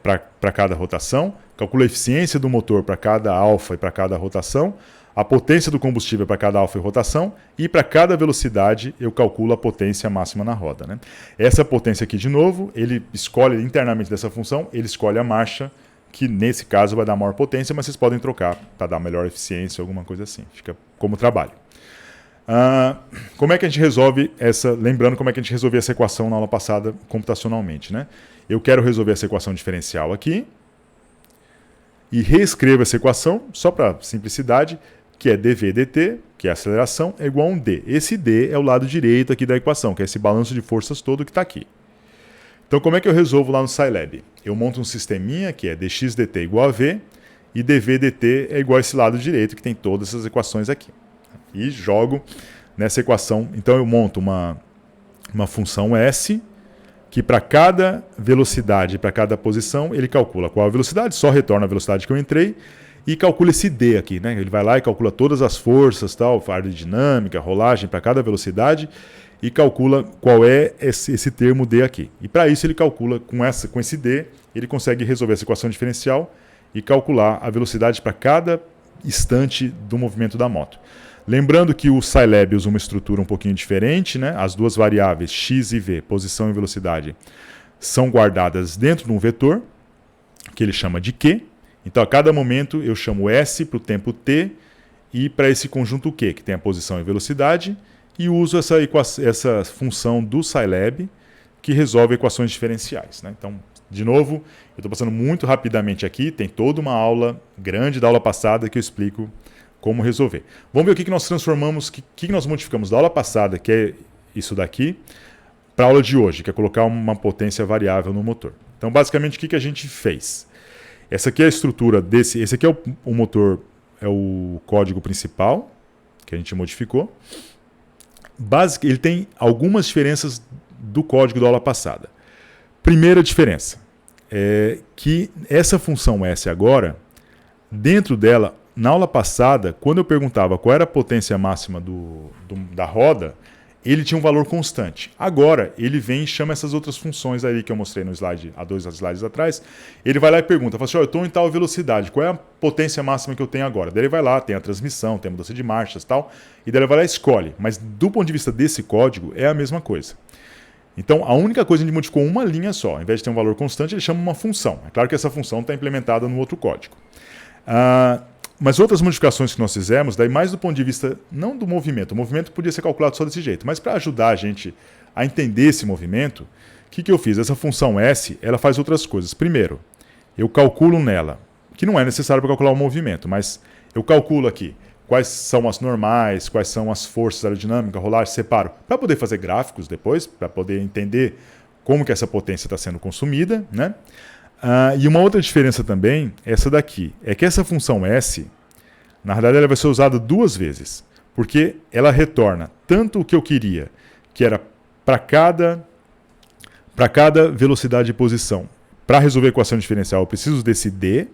para cada rotação, calcula a eficiência do motor para cada alfa e para cada rotação. a potência do combustível para cada alfa e rotação, e para cada velocidade eu calculo a potência máxima na roda. Né? Essa potência aqui, de novo, ele escolhe internamente dessa função, ele escolhe a marcha, que nesse caso vai dar maior potência, mas vocês podem trocar para dar melhor eficiência, alguma coisa assim. Fica como trabalho. Como é que a gente resolve essa... Lembrando como é que a gente resolveu essa equação na aula passada computacionalmente. Né? Eu quero resolver essa equação diferencial aqui e reescrevo essa equação, só para simplicidade, que é dv dt, que é a aceleração, é igual a um d. Esse d é o lado direito aqui da equação, que é esse balanço de forças todo que está aqui. Então, como é que eu resolvo lá no Scilab? Eu monto um sisteminha que é dx dt igual a v, e dv dt é igual a esse lado direito, que tem todas essas equações aqui. E jogo nessa equação. Então, eu monto uma função s, que para cada velocidade, para cada posição, ele calcula qual a velocidade, só retorna a velocidade que eu entrei, e calcula esse D aqui. Né? Ele vai lá e calcula todas as forças, tal, aerodinâmica, rolagem para cada velocidade, e calcula qual é esse termo D aqui. E para isso ele calcula com esse D, ele consegue resolver essa equação diferencial e calcular a velocidade para cada instante do movimento da moto. Lembrando que o Scilab usa uma estrutura um pouquinho diferente, né? As duas variáveis x e v, posição e velocidade, são guardadas dentro de um vetor, que ele chama de Q. Então, a cada momento, eu chamo S para o tempo t e para esse conjunto Q, que tem a posição e velocidade, e uso essa função do Scilab, que resolve equações diferenciais. Né? Então, de novo, eu estou passando muito rapidamente aqui, tem toda uma aula grande da aula passada que eu explico como resolver. Vamos ver o que nós transformamos, o que nós modificamos da aula passada, que é isso daqui, para a aula de hoje, que é colocar uma potência variável no motor. Então, basicamente, o que a gente fez? Essa aqui é a estrutura desse... Esse aqui é o motor, é o código principal, que a gente modificou. Ele tem algumas diferenças do código da aula passada. Primeira diferença é que essa função S agora, dentro dela, na aula passada, quando eu perguntava qual era a potência máxima da roda, ele tinha um valor constante. Agora, ele vem e chama essas outras funções aí que eu mostrei no slide, há 2 slides atrás. Ele vai lá e pergunta, fala assim, eu estou em tal velocidade, qual é a potência máxima que eu tenho agora? Daí ele vai lá, tem a transmissão, tem a mudança de marchas e tal, e daí ele vai lá e escolhe. Mas do ponto de vista desse código, é a mesma coisa. Então, a única coisa, a gente modificou uma linha só. Ao invés de ter um valor constante, ele chama uma função. É claro que essa função está implementada no outro código. Mas outras modificações que nós fizemos, daí mais do ponto de vista, não do movimento, o movimento podia ser calculado só desse jeito, mas para ajudar a gente a entender esse movimento, o que eu fiz? Essa função S, ela faz outras coisas. Primeiro, eu calculo nela, que não é necessário para calcular o movimento, mas eu calculo aqui quais são as normais, quais são as forças aerodinâmicas, rolagem, separo, para poder fazer gráficos depois, para poder entender como que essa potência está sendo consumida, né? E uma outra diferença também, essa daqui, é que essa função S, na verdade ela vai ser usada 2 vezes, porque ela retorna tanto o que eu queria, que era para cada velocidade de posição. Para resolver a equação diferencial eu preciso desse D,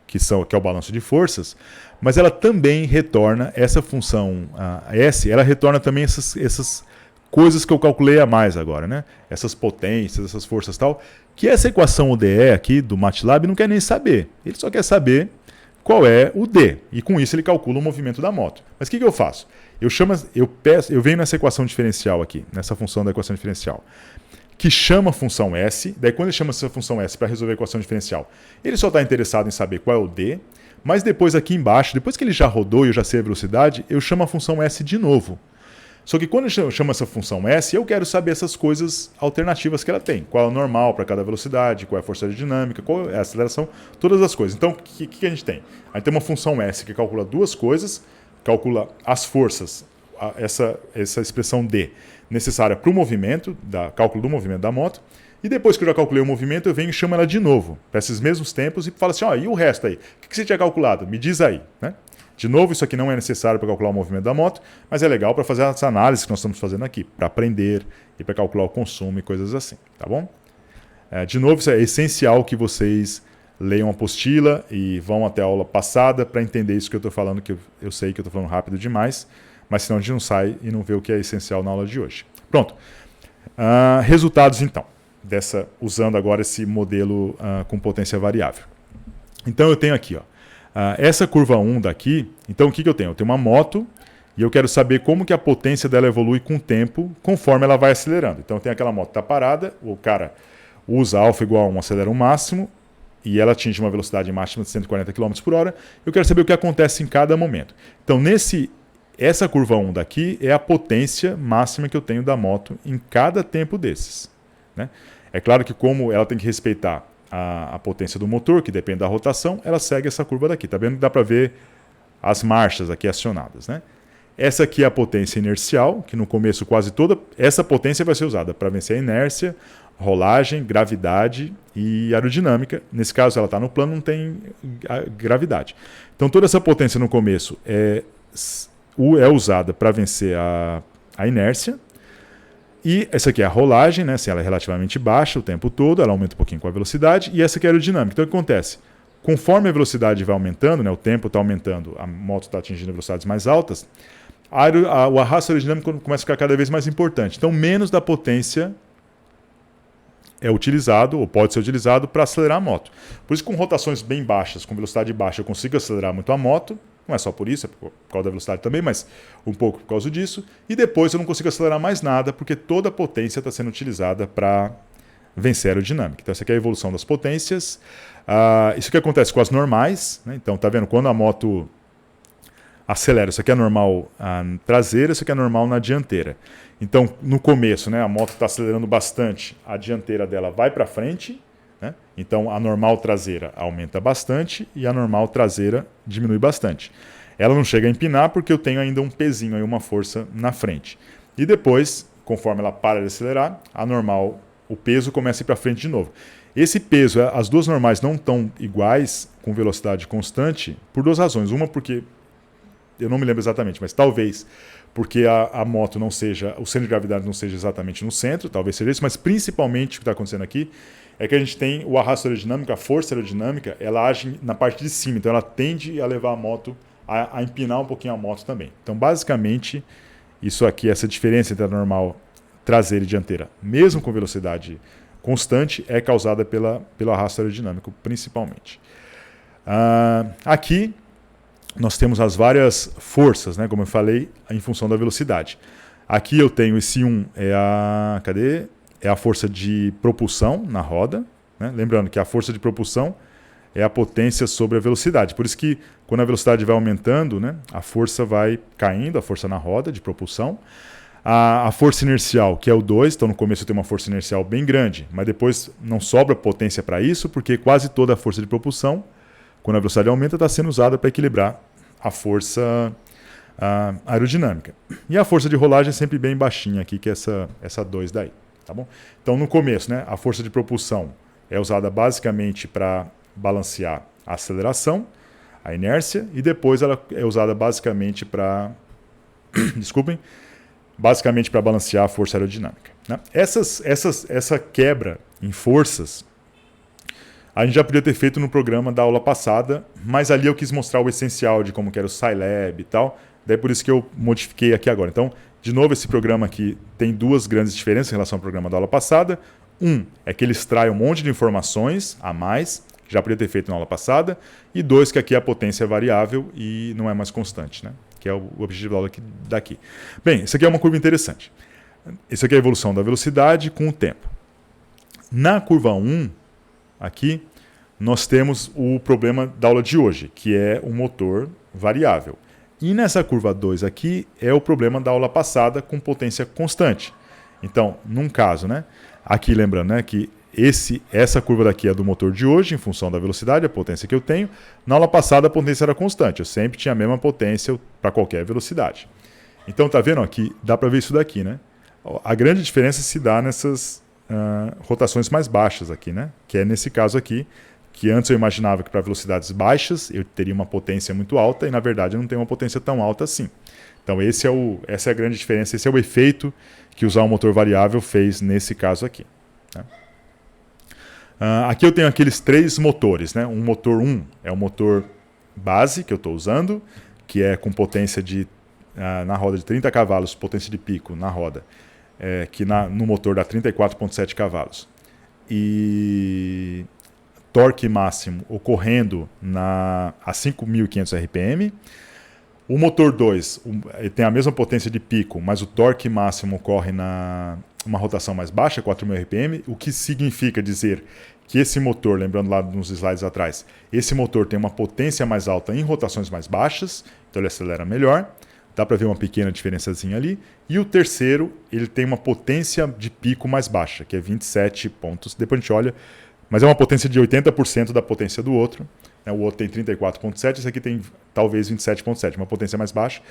que é o balanço de forças, mas ela também retorna, essa função S, ela retorna também essas coisas que eu calculei a mais agora, né? Essas potências, essas forças e tal, que essa equação ODE aqui do MATLAB não quer nem saber. Ele só quer saber qual é o D. E com isso ele calcula o movimento da moto. Mas o que eu faço? Eu venho nessa equação diferencial aqui, nessa função da equação diferencial, que chama a função S. Daí quando ele chama essa função S para resolver a equação diferencial, ele só está interessado em saber qual é o D. Mas depois aqui embaixo, depois que ele já rodou e eu já sei a velocidade, eu chamo a função S de novo. Só que quando eu chamo essa função S, eu quero saber essas coisas alternativas que ela tem. Qual é o normal para cada velocidade, qual é a força aerodinâmica, qual é a aceleração, todas as coisas. Então, o que a gente tem? A gente tem uma função S que calcula 2 coisas, calcula as forças, essa expressão D, necessária para o movimento, cálculo do movimento da moto, e depois que eu já calculei o movimento, eu venho e chamo ela de novo, para esses mesmos tempos, e falo assim, e o resto aí? O que você tinha calculado? Me diz aí, né? De novo, isso aqui não é necessário para calcular o movimento da moto, mas é legal para fazer as análises que nós estamos fazendo aqui, para aprender e para calcular o consumo e coisas assim, tá bom? De novo, isso é essencial que vocês leiam a apostila e vão até a aula passada para entender isso que eu estou falando, que eu sei que eu estou falando rápido demais, mas senão a gente não sai e não vê o que é essencial na aula de hoje. Pronto. Resultados, então, usando agora esse modelo com potência variável. Então eu tenho aqui, Essa curva 1 daqui, então o que eu tenho? Eu tenho uma moto e eu quero saber como que a potência dela evolui com o tempo, conforme ela vai acelerando. Então tem aquela moto que está parada, o cara usa alfa igual a 1, acelera o máximo, e ela atinge uma velocidade máxima de 140 km por hora. Eu quero saber o que acontece em cada momento. Então essa curva 1 daqui é a potência máxima que eu tenho da moto em cada tempo desses, né? É claro que como ela tem que respeitar a potência do motor, que depende da rotação, ela segue essa curva daqui. Tá vendo que dá para ver as marchas aqui acionadas, né? Essa aqui é a potência inercial, que no começo quase toda essa potência vai ser usada para vencer a inércia, rolagem, gravidade e aerodinâmica. Nesse caso ela está no plano, não tem gravidade. Então toda essa potência no começo é usada para vencer a inércia. E essa aqui é a rolagem, né? Assim, ela é relativamente baixa o tempo todo, ela aumenta um pouquinho com a velocidade, e essa aqui é a aerodinâmica. Então o que acontece? Conforme a velocidade vai aumentando, né, o tempo está aumentando, a moto está atingindo velocidades mais altas, o arrasto aerodinâmico começa a ficar cada vez mais importante. Então menos da potência é utilizado, ou pode ser utilizado, para acelerar a moto. Por isso, com rotações bem baixas, com velocidade baixa, eu consigo acelerar muito a moto. Não é só por isso, é por causa da velocidade também, mas um pouco por causa disso. E depois eu não consigo acelerar mais nada, porque toda a potência está sendo utilizada para vencer a aerodinâmica. Então essa aqui é a evolução das potências. Isso que acontece com as normais, né? Então tá vendo, quando a moto acelera, isso aqui é normal traseira, isso aqui é normal na dianteira. Então no começo, né, a moto está acelerando bastante, a dianteira dela vai para frente, né? Então a normal traseira aumenta bastante e a normal traseira diminui bastante. Ela não chega a empinar porque eu tenho ainda um pezinho, aí, uma força na frente. E depois, conforme ela para de acelerar, a normal, o peso começa a ir para frente de novo. Esse peso, as duas normais não estão iguais com velocidade constante por duas razões. Uma porque, eu não me lembro exatamente, mas talvez porque a moto não seja, o centro de gravidade não seja exatamente no centro, talvez seja isso, mas principalmente o que está acontecendo aqui é que a gente tem o arrasto aerodinâmico, a força aerodinâmica, ela age na parte de cima, então ela tende a levar a moto a empinar um pouquinho a moto também. Então basicamente isso aqui, essa diferença entre a normal traseira e dianteira, mesmo com velocidade constante, é causada pelo arrasto aerodinâmico principalmente. Aqui nós temos as várias forças, né, como eu falei, em função da velocidade. Aqui eu tenho esse 1, é a força de propulsão na roda, né? Lembrando que a força de propulsão é a potência sobre a velocidade. Por isso que quando a velocidade vai aumentando, né, a força vai caindo, a força na roda de propulsão. A força inercial, que é o 2, então no começo eu tenho uma força inercial bem grande, mas depois não sobra potência para isso, porque quase toda a força de propulsão, quando a velocidade aumenta, está sendo usada para equilibrar a força aerodinâmica. E a força de rolagem é sempre bem baixinha aqui, que é essa 2 daí. Tá bom? Então no começo, né, a força de propulsão é usada basicamente para balancear a aceleração, a inércia, e depois ela é usada basicamente para basicamente para balancear a força aerodinâmica, né? Essa quebra em forças a gente já podia ter feito no programa da aula passada, mas ali eu quis mostrar o essencial de como que era o Scilab e tal, daí por isso que eu modifiquei aqui agora. Então, de novo, esse programa aqui tem duas grandes diferenças em relação ao programa da aula passada. Um é que ele extrai um monte de informações a mais, que já podia ter feito na aula passada, e dois, que aqui a potência é variável e não é mais constante, né? Que é o objetivo da aula daqui. Bem, isso aqui é uma curva interessante. Isso aqui é a evolução da velocidade com o tempo. Na curva 1, aqui, nós temos o problema da aula de hoje, que é um motor variável. E nessa curva 2 aqui é o problema da aula passada com potência constante. Então, num caso, né, aqui lembrando, né, que essa curva daqui é do motor de hoje, em função da velocidade, a potência que eu tenho. Na aula passada a potência era constante, eu sempre tinha a mesma potência para qualquer velocidade. Então, tá vendo aqui? Dá para ver isso daqui, né? A grande diferença se dá nessas rotações mais baixas aqui, né? Que é nesse caso aqui, que antes eu imaginava que para velocidades baixas eu teria uma potência muito alta e na verdade eu não tenho uma potência tão alta assim. Então essa é a grande diferença, esse é o efeito que usar um motor variável fez nesse caso aqui, né? Aqui eu tenho aqueles três motores, né? Um motor 1 é o motor base que eu estou usando, que é com potência na roda de 30 cavalos, potência de pico na roda, que no motor dá 34,7 cavalos. E torque máximo ocorrendo a 5.500 RPM. O motor 2 tem a mesma potência de pico, mas o torque máximo ocorre uma rotação mais baixa, 4.000 RPM, o que significa dizer que esse motor, lembrando lá nos slides atrás, esse motor tem uma potência mais alta em rotações mais baixas, então ele acelera melhor. Dá para ver uma pequena diferençazinha ali. E o terceiro, ele tem uma potência de pico mais baixa, que é 27 pontos. Depois a gente olha, mas é uma potência de 80% da potência do outro. O outro tem 34,7, esse aqui tem talvez 27,7, uma potência mais baixa.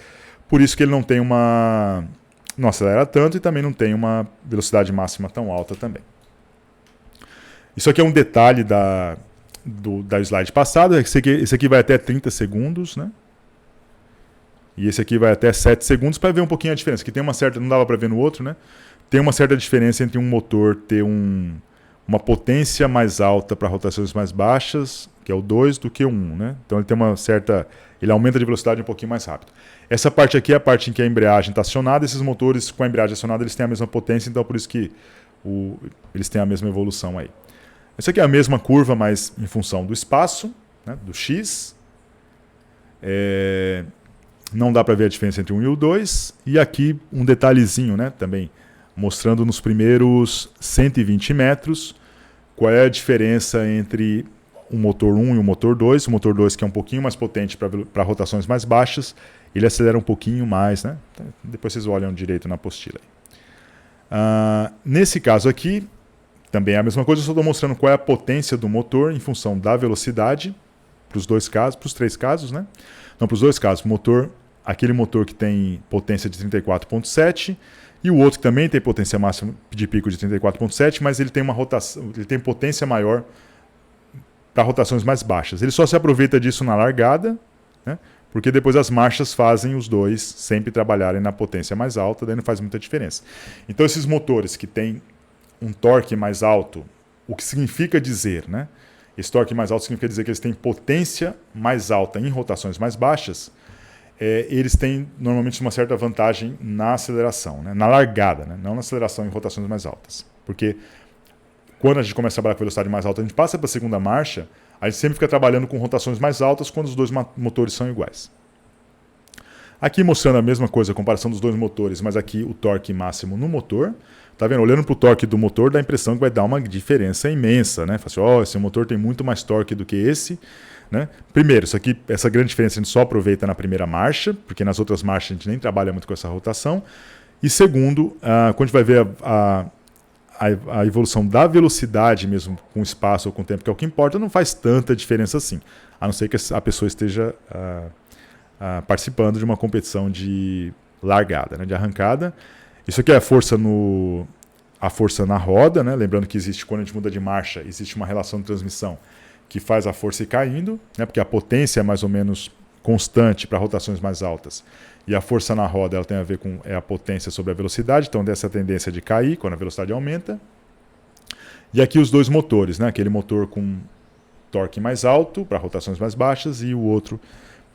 Por isso que ele não acelera tanto e também não tem uma velocidade máxima tão alta também. Isso aqui é um detalhe da slide passada. Esse aqui vai até 30 segundos, né? E esse aqui vai até 7 segundos para ver um pouquinho a diferença. Que tem uma certa, não dava para ver no outro, né? Tem uma certa diferença entre um motor ter uma potência mais alta para rotações mais baixas, que é o 2, do que o 1, né? Então ele tem ele aumenta de velocidade um pouquinho mais rápido. Essa parte aqui é a parte em que a embreagem está acionada. Esses motores com a embreagem acionada, eles têm a mesma potência, então por isso que eles têm a mesma evolução aí. Essa aqui é a mesma curva, mas em função do espaço, né, do X. Não dá para ver a diferença entre o 1 e o 2. E aqui um detalhezinho, né, também, mostrando nos primeiros 120 metros qual é a diferença entre o motor 1 e o motor 2. O motor 2, que é um pouquinho mais potente para rotações mais baixas, ele acelera um pouquinho mais, né? Depois vocês olham direito na apostila. Nesse caso aqui, também é a mesma coisa, eu só estou mostrando qual é a potência do motor em função da velocidade, para os três casos, né? Não, para os dois casos, aquele motor que tem potência de 34,7 e o outro que também tem potência máxima de pico de 34,7, mas ele tem ele tem potência maior para rotações mais baixas. Ele só se aproveita disso na largada, né? Porque depois as marchas fazem os dois sempre trabalharem na potência mais alta, daí não faz muita diferença. Então esses motores que têm um torque mais alto, o que significa dizer, né? Esse torque mais alto significa dizer que eles têm potência mais alta em rotações mais baixas. Eles têm normalmente uma certa vantagem na aceleração, né? Na largada, né? Não na aceleração em rotações mais altas. Porque quando a gente começa a trabalhar com velocidade mais alta, a gente passa para a segunda marcha, a gente sempre fica trabalhando com rotações mais altas quando os dois motores são iguais. Aqui mostrando a mesma coisa, a comparação dos dois motores, mas aqui o torque máximo no motor. Tá vendo? Olhando para o torque do motor, dá a impressão que vai dar uma diferença imensa, né? Fala assim, esse motor tem muito mais torque do que esse, né? Primeiro, essa grande diferença a gente só aproveita na primeira marcha, porque nas outras marchas a gente nem trabalha muito com essa rotação. E segundo, quando a gente vai ver a evolução da velocidade mesmo com o espaço ou com o tempo, que é o que importa, não faz tanta diferença assim, a não ser que a pessoa esteja participando de uma competição de largada, né? De arrancada. Isso aqui é a força na roda, né? Lembrando que quando a gente muda de marcha, existe uma relação de transmissão que faz a força ir caindo, né? Porque a potência é mais ou menos constante para rotações mais altas. E a força na roda ela tem a ver com a potência sobre a velocidade, então dessa tendência de cair quando a velocidade aumenta. E aqui os dois motores, né? Aquele motor com torque mais alto para rotações mais baixas e o outro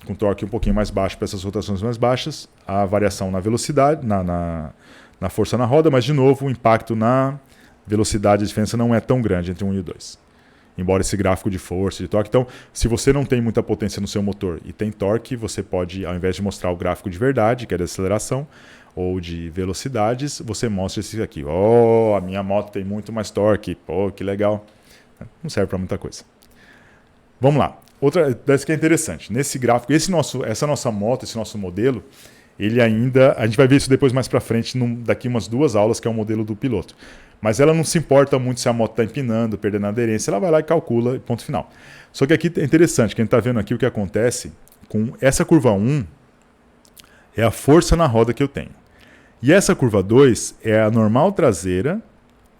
com torque um pouquinho mais baixo para essas rotações mais baixas, a variação na velocidade, na força na roda, mas de novo o impacto na velocidade, a diferença não é tão grande entre 1 e o 2. Embora esse gráfico de força, de torque. Então, se você não tem muita potência no seu motor e tem torque, você pode, ao invés de mostrar o gráfico de verdade, que é de aceleração, ou de velocidades, você mostra esse aqui. A minha moto tem muito mais torque. Pô, que legal. Não serve para muita coisa. Vamos lá. Outra dessa que é interessante. Nesse gráfico, essa nossa moto, esse nosso modelo, ele ainda... A gente vai ver isso depois mais para frente, daqui umas 2 aulas, que é o modelo do piloto. Mas ela não se importa muito se a moto está empinando, perdendo a aderência. Ela vai lá e calcula e ponto final. Só que aqui é interessante, que a gente está vendo aqui o que acontece com essa curva 1, é a força na roda que eu tenho. E essa curva 2 é a normal traseira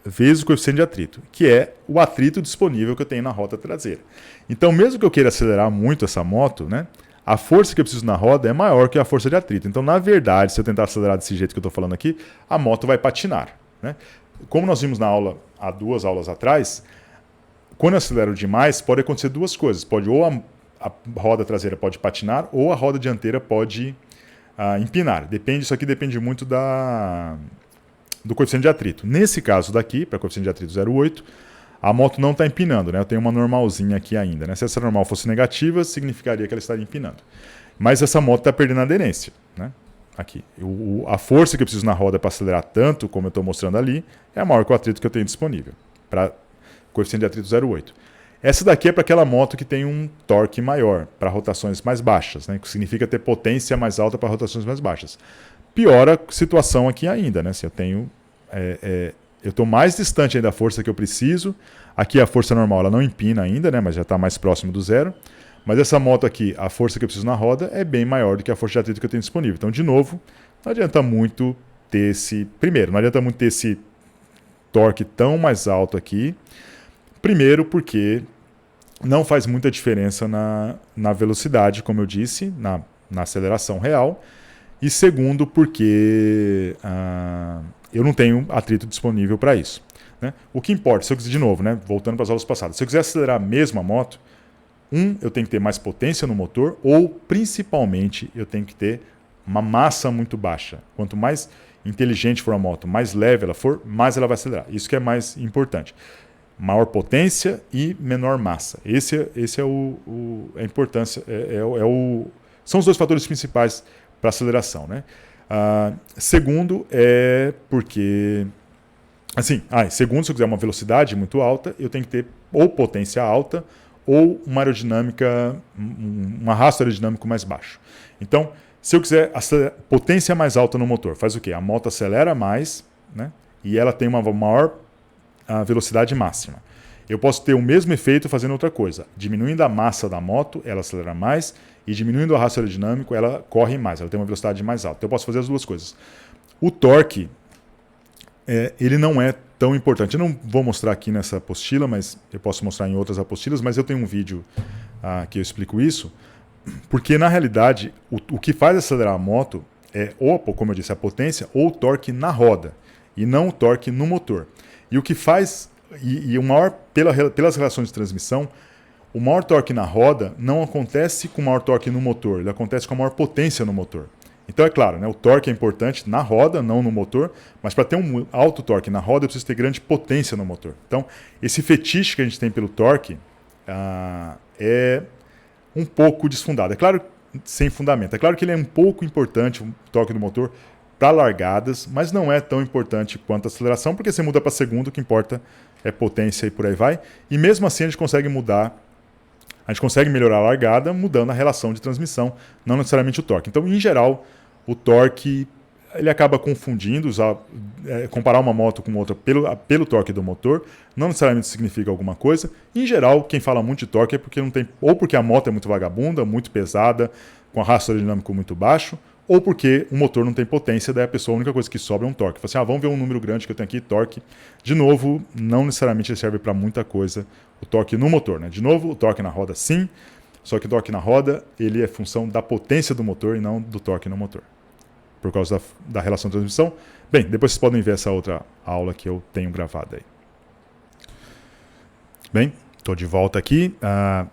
vezes o coeficiente de atrito, que é o atrito disponível que eu tenho na roda traseira. Então, mesmo que eu queira acelerar muito essa moto, né, a força que eu preciso na roda é maior que a força de atrito. Então, na verdade, se eu tentar acelerar desse jeito que eu estou falando aqui, a moto vai patinar, né? Como nós vimos na aula, há 2 aulas atrás, quando eu acelero demais, pode acontecer 2 coisas. Ou a roda traseira pode patinar, ou a roda dianteira pode empinar. Isso aqui depende muito do coeficiente de atrito. Nesse caso daqui, para coeficiente de atrito 0,8, a moto não está empinando, né? Eu tenho uma normalzinha aqui ainda, né? Se essa normal fosse negativa, significaria que ela estaria empinando. Mas essa moto está perdendo aderência, né? Aqui. A força que eu preciso na roda para acelerar tanto, como eu estou mostrando ali, é maior que o atrito que eu tenho disponível, para coeficiente de atrito 0,8. Essa daqui é para aquela moto que tem um torque maior, para rotações mais baixas, né? Que significa ter potência mais alta para rotações mais baixas. Piora a situação aqui ainda, né? Se eu tenho... eu estou mais distante ainda da força que eu preciso. Aqui a força normal ela não empina ainda, né? Mas já está mais próximo do zero. Mas essa moto aqui, a força que eu preciso na roda é bem maior do que a força de atrito que eu tenho disponível. Então, de novo, não adianta muito ter esse... Primeiro, não adianta muito ter esse torque tão mais alto aqui. Primeiro, porque não faz muita diferença na velocidade, como eu disse, na aceleração real. E segundo, porque eu não tenho atrito disponível para isso, né? O que importa, se eu quiser, de novo, né, voltando para as aulas passadas, se eu quiser acelerar mesmo a moto, eu tenho que ter mais potência no motor, ou principalmente eu tenho que ter uma massa muito baixa. Quanto mais inteligente for a moto, mais leve ela for, mais ela vai acelerar. Isso que é mais importante. Maior potência e menor massa. Esse é a importância, são os dois fatores principais para aceleração, né? Segundo é porque, assim, segundo, se eu quiser uma velocidade muito alta, eu tenho que ter ou potência alta ou uma aerodinâmica, um arrasto aerodinâmico mais baixo. Então, se eu quiser potência mais alta no motor, faz o quê? A moto acelera mais, né? E ela tem uma maior velocidade máxima. Eu posso ter o mesmo efeito fazendo outra coisa. Diminuindo a massa da moto, ela acelera mais, e diminuindo o arrasto aerodinâmico, ela corre mais, ela tem uma velocidade mais alta. Então eu posso fazer as duas coisas. O torque, ele não é tão importante. Eu não vou mostrar aqui nessa apostila, mas eu posso mostrar em outras apostilas, mas eu tenho um vídeo que eu explico isso, porque na realidade o que faz acelerar a moto é, como eu disse, a potência ou o torque na roda, e não o torque no motor. E o que faz, o maior, pelas relações de transmissão, o maior torque na roda não acontece com o maior torque no motor, ele acontece com a maior potência no motor. Então é claro, né, o torque é importante na roda, não no motor, mas para ter um alto torque na roda eu preciso ter grande potência no motor. Então esse fetiche que a gente tem pelo torque é um pouco desfundado. É claro, sem fundamento. É claro que ele é um pouco importante, o torque do motor, para largadas, mas não é tão importante quanto a aceleração, porque você muda para segundo, o que importa é potência e por aí vai. E mesmo assim a gente consegue melhorar a largada mudando a relação de transmissão, não necessariamente o torque. Então, em geral, o torque ele acaba confundindo, comparar uma moto com outra pelo torque do motor, não necessariamente significa alguma coisa. Em geral, quem fala muito de torque é porque não tem, ou porque a moto é muito vagabunda, muito pesada, com arrasto aerodinâmico muito baixo, ou porque o motor não tem potência, daí a única coisa que sobra é um torque. Fala assim, vamos ver um número grande que eu tenho aqui, torque. De novo, não necessariamente serve para muita coisa o torque no motor, né? De novo, o torque na roda sim, só que o torque na roda ele é função da potência do motor e não do torque no motor, por causa da relação de transmissão. Bem, depois vocês podem ver essa outra aula que eu tenho gravada aí. Bem, estou de volta aqui,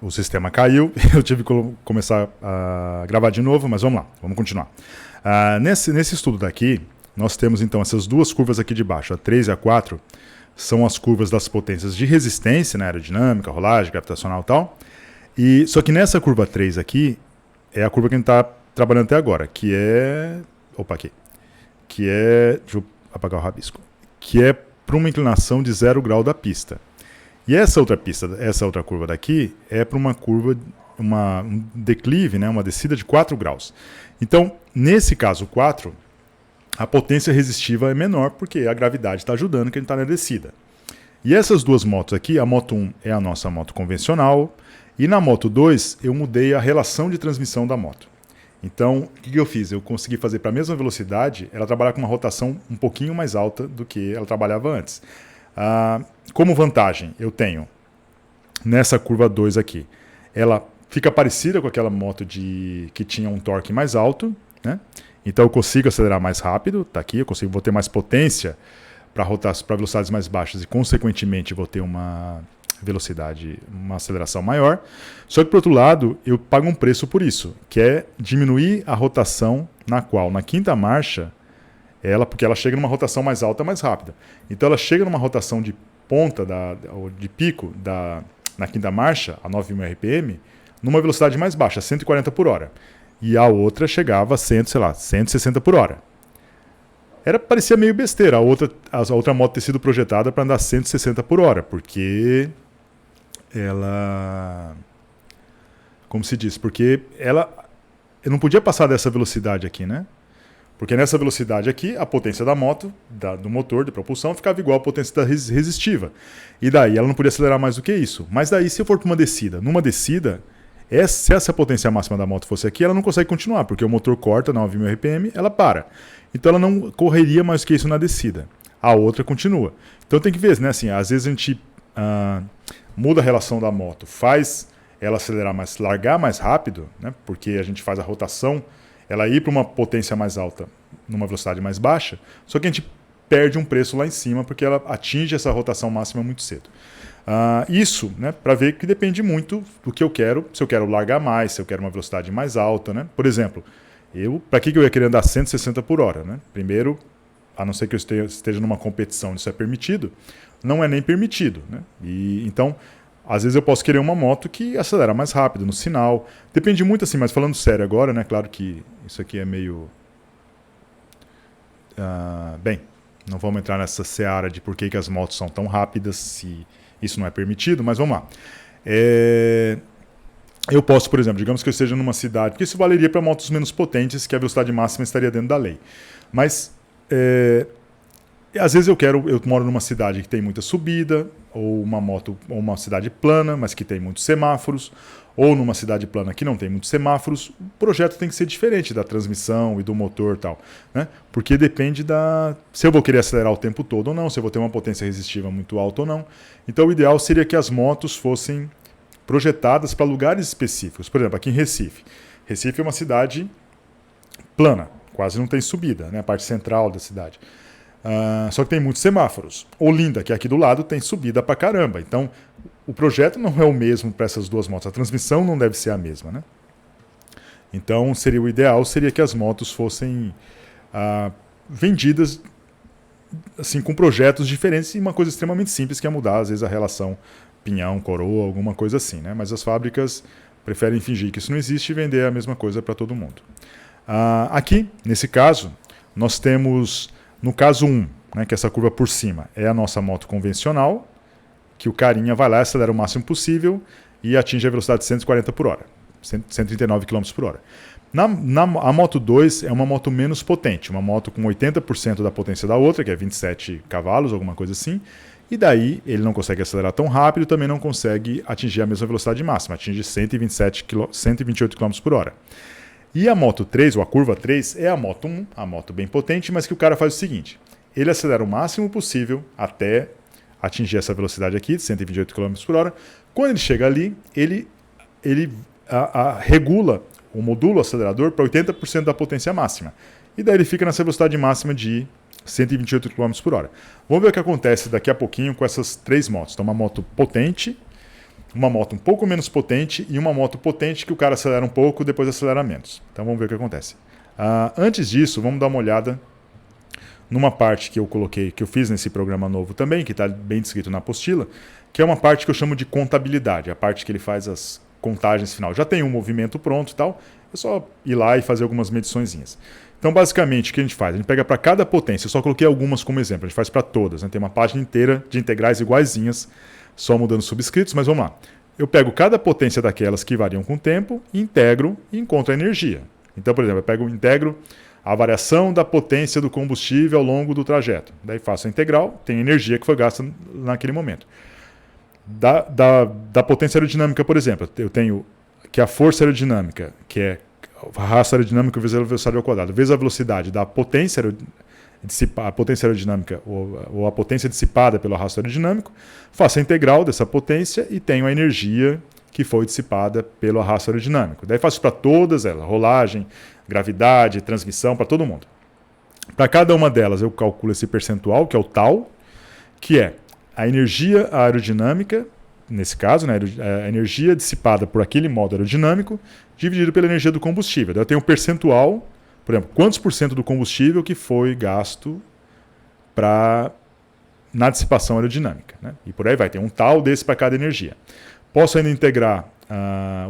o sistema caiu, eu tive que começar a gravar de novo, mas vamos lá, vamos continuar. Nesse estudo daqui, nós temos então essas duas curvas aqui de baixo, a 3 e a 4, são as curvas das potências de resistência, né, aerodinâmica, rolagem, gravitacional e tal. Só que nessa curva 3 aqui, é a curva que a gente está trabalhando até agora, que é... deixa eu apagar o rabisco. Que é para uma inclinação de 0 grau da pista. E essa outra curva daqui é para uma curva, um declive, né, uma descida de 4 graus. Então, nesse caso 4, a potência resistiva é menor porque a gravidade está ajudando que a gente está na descida. E essas duas motos aqui, a Moto 1 é a nossa moto convencional, e na Moto 2 eu mudei a relação de transmissão da moto. Então, o que eu fiz? Eu consegui fazer para a mesma velocidade, ela trabalhar com uma rotação um pouquinho mais alta do que ela trabalhava antes. Como vantagem, eu tenho nessa curva 2 aqui, ela fica parecida com aquela moto que tinha um torque mais alto, né? Então eu consigo acelerar mais rápido, tá aqui, vou ter mais potência para velocidades mais baixas e consequentemente vou ter uma aceleração maior. Só que por outro lado, eu pago um preço por isso, que é diminuir a rotação na quinta marcha, porque ela chega numa rotação mais alta, mais rápida. Então ela chega numa rotação de ponta, de pico, na quinta marcha, a 9.000 RPM, numa velocidade mais baixa, 140 por hora. E a outra chegava a 160 por hora. Parecia meio besteira a outra moto ter sido projetada para andar 160 por hora, porque ela... Como se diz? Porque ela não podia passar dessa velocidade aqui, né? Porque nessa velocidade aqui, a potência da moto, do motor de propulsão, ficava igual à potência da resistiva. E daí ela não podia acelerar mais do que isso. Mas daí, se eu for para uma descida, se essa potência máxima da moto fosse aqui, ela não consegue continuar, porque o motor corta na 9.000 RPM, ela para. Então ela não correria mais do que isso na descida. A outra continua. Então tem que ver, né? Assim, às vezes a gente muda a relação da moto, faz ela acelerar mais, largar mais rápido, né? Porque a gente faz a rotação, ela ir para uma potência mais alta numa velocidade mais baixa, só que a gente perde um preço lá em cima porque ela atinge essa rotação máxima muito cedo. Isso, né, para ver que depende muito do que eu quero, se eu quero largar mais, se eu quero uma velocidade mais alta, né? Por exemplo, para que eu ia querer andar 160 por hora, né? Primeiro, a não ser que eu esteja numa competição onde isso é permitido, não é nem permitido, né? E então, às vezes eu posso querer uma moto que acelera mais rápido no sinal. Depende muito assim, mas falando sério agora, né? Claro que isso aqui é meio... bem, não vamos entrar nessa seara de por que as motos são tão rápidas se isso não é permitido, mas vamos lá. Eu posso, por exemplo, digamos que eu esteja numa cidade, porque isso valeria para motos menos potentes, que a velocidade máxima estaria dentro da lei. Mas, às vezes eu moro numa cidade que tem muita subida, ou uma cidade plana, mas que tem muitos semáforos, ou numa cidade plana que não tem muitos semáforos. O projeto tem que ser diferente da transmissão e do motor e tal, né? Porque depende se eu vou querer acelerar o tempo todo ou não, se eu vou ter uma potência resistiva muito alta ou não. Então o ideal seria que as motos fossem projetadas para lugares específicos. Por exemplo, aqui em Recife. Recife é uma cidade plana, quase não tem subida, né? A parte central da cidade. Só que tem muitos semáforos. Olinda, que é aqui do lado, tem subida pra caramba. Então, o projeto não é o mesmo para essas duas motos. A transmissão não deve ser a mesma, né? Então, o ideal seria que as motos fossem vendidas assim, com projetos diferentes e uma coisa extremamente simples, que é mudar, às vezes, a relação pinhão, coroa, alguma coisa assim, né? Mas as fábricas preferem fingir que isso não existe e vender a mesma coisa para todo mundo. Aqui, nesse caso, nós temos... No caso 1, né, que é essa curva por cima, é a nossa moto convencional, que o carinha vai lá, acelera o máximo possível e atinge a velocidade de 140 por hora, 139 km por hora. A moto 2 é uma moto menos potente, uma moto com 80% da potência da outra, que é 27 cavalos, alguma coisa assim, e daí ele não consegue acelerar tão rápido, também não consegue atingir a mesma velocidade máxima, atinge 128 km por hora. E a moto 3, ou a curva 3, é a moto 1, a moto bem potente, mas que o cara faz o seguinte, ele acelera o máximo possível até atingir essa velocidade aqui, de 128 km por hora. Quando ele chega ali, ele regula o modulo acelerador para 80% da potência máxima. E daí ele fica nessa velocidade máxima de 128 km por hora. Vamos ver o que acontece daqui a pouquinho com essas três motos. Então, uma moto potente, uma moto um pouco menos potente e uma moto potente que o cara acelera um pouco, depois acelera menos. Então vamos ver o que acontece. Antes disso, vamos dar uma olhada numa parte que eu coloquei, que eu fiz nesse programa novo também, que está bem descrito na apostila, que é uma parte que eu chamo de contabilidade, a parte que ele faz as contagens final. Já tem um movimento pronto e tal, é só ir lá e fazer algumas mediçõezinhas. Então, basicamente, o que a gente faz? A gente pega para cada potência, eu só coloquei algumas como exemplo, a gente faz para todas, né? Tem uma página inteira de integrais iguaizinhas, só mudando subscritos, mas vamos lá. Eu pego cada potência daquelas que variam com o tempo, integro e encontro a energia. Então, por exemplo, integro a variação da potência do combustível ao longo do trajeto. Daí faço a integral, tem energia que foi gasta naquele momento. Da potência aerodinâmica, por exemplo, eu tenho que a força aerodinâmica, que é a raça aerodinâmica vezes a velocidade ao quadrado, vezes a velocidade da potência aerodinâmica ou a potência dissipada pelo arrasto aerodinâmico, faço a integral dessa potência e tenho a energia que foi dissipada pelo arrasto aerodinâmico. Daí faço para todas elas, rolagem, gravidade, transmissão, para todo mundo. Para cada uma delas eu calculo esse percentual, que é o tal, que é a energia aerodinâmica, nesse caso, né, a energia dissipada por aquele modo aerodinâmico, dividido pela energia do combustível. Daí eu tenho um percentual. Por exemplo, quantos por cento do combustível que foi gasto para na dissipação aerodinâmica, né? E por aí vai, tem um tal desse para cada energia. Posso ainda integrar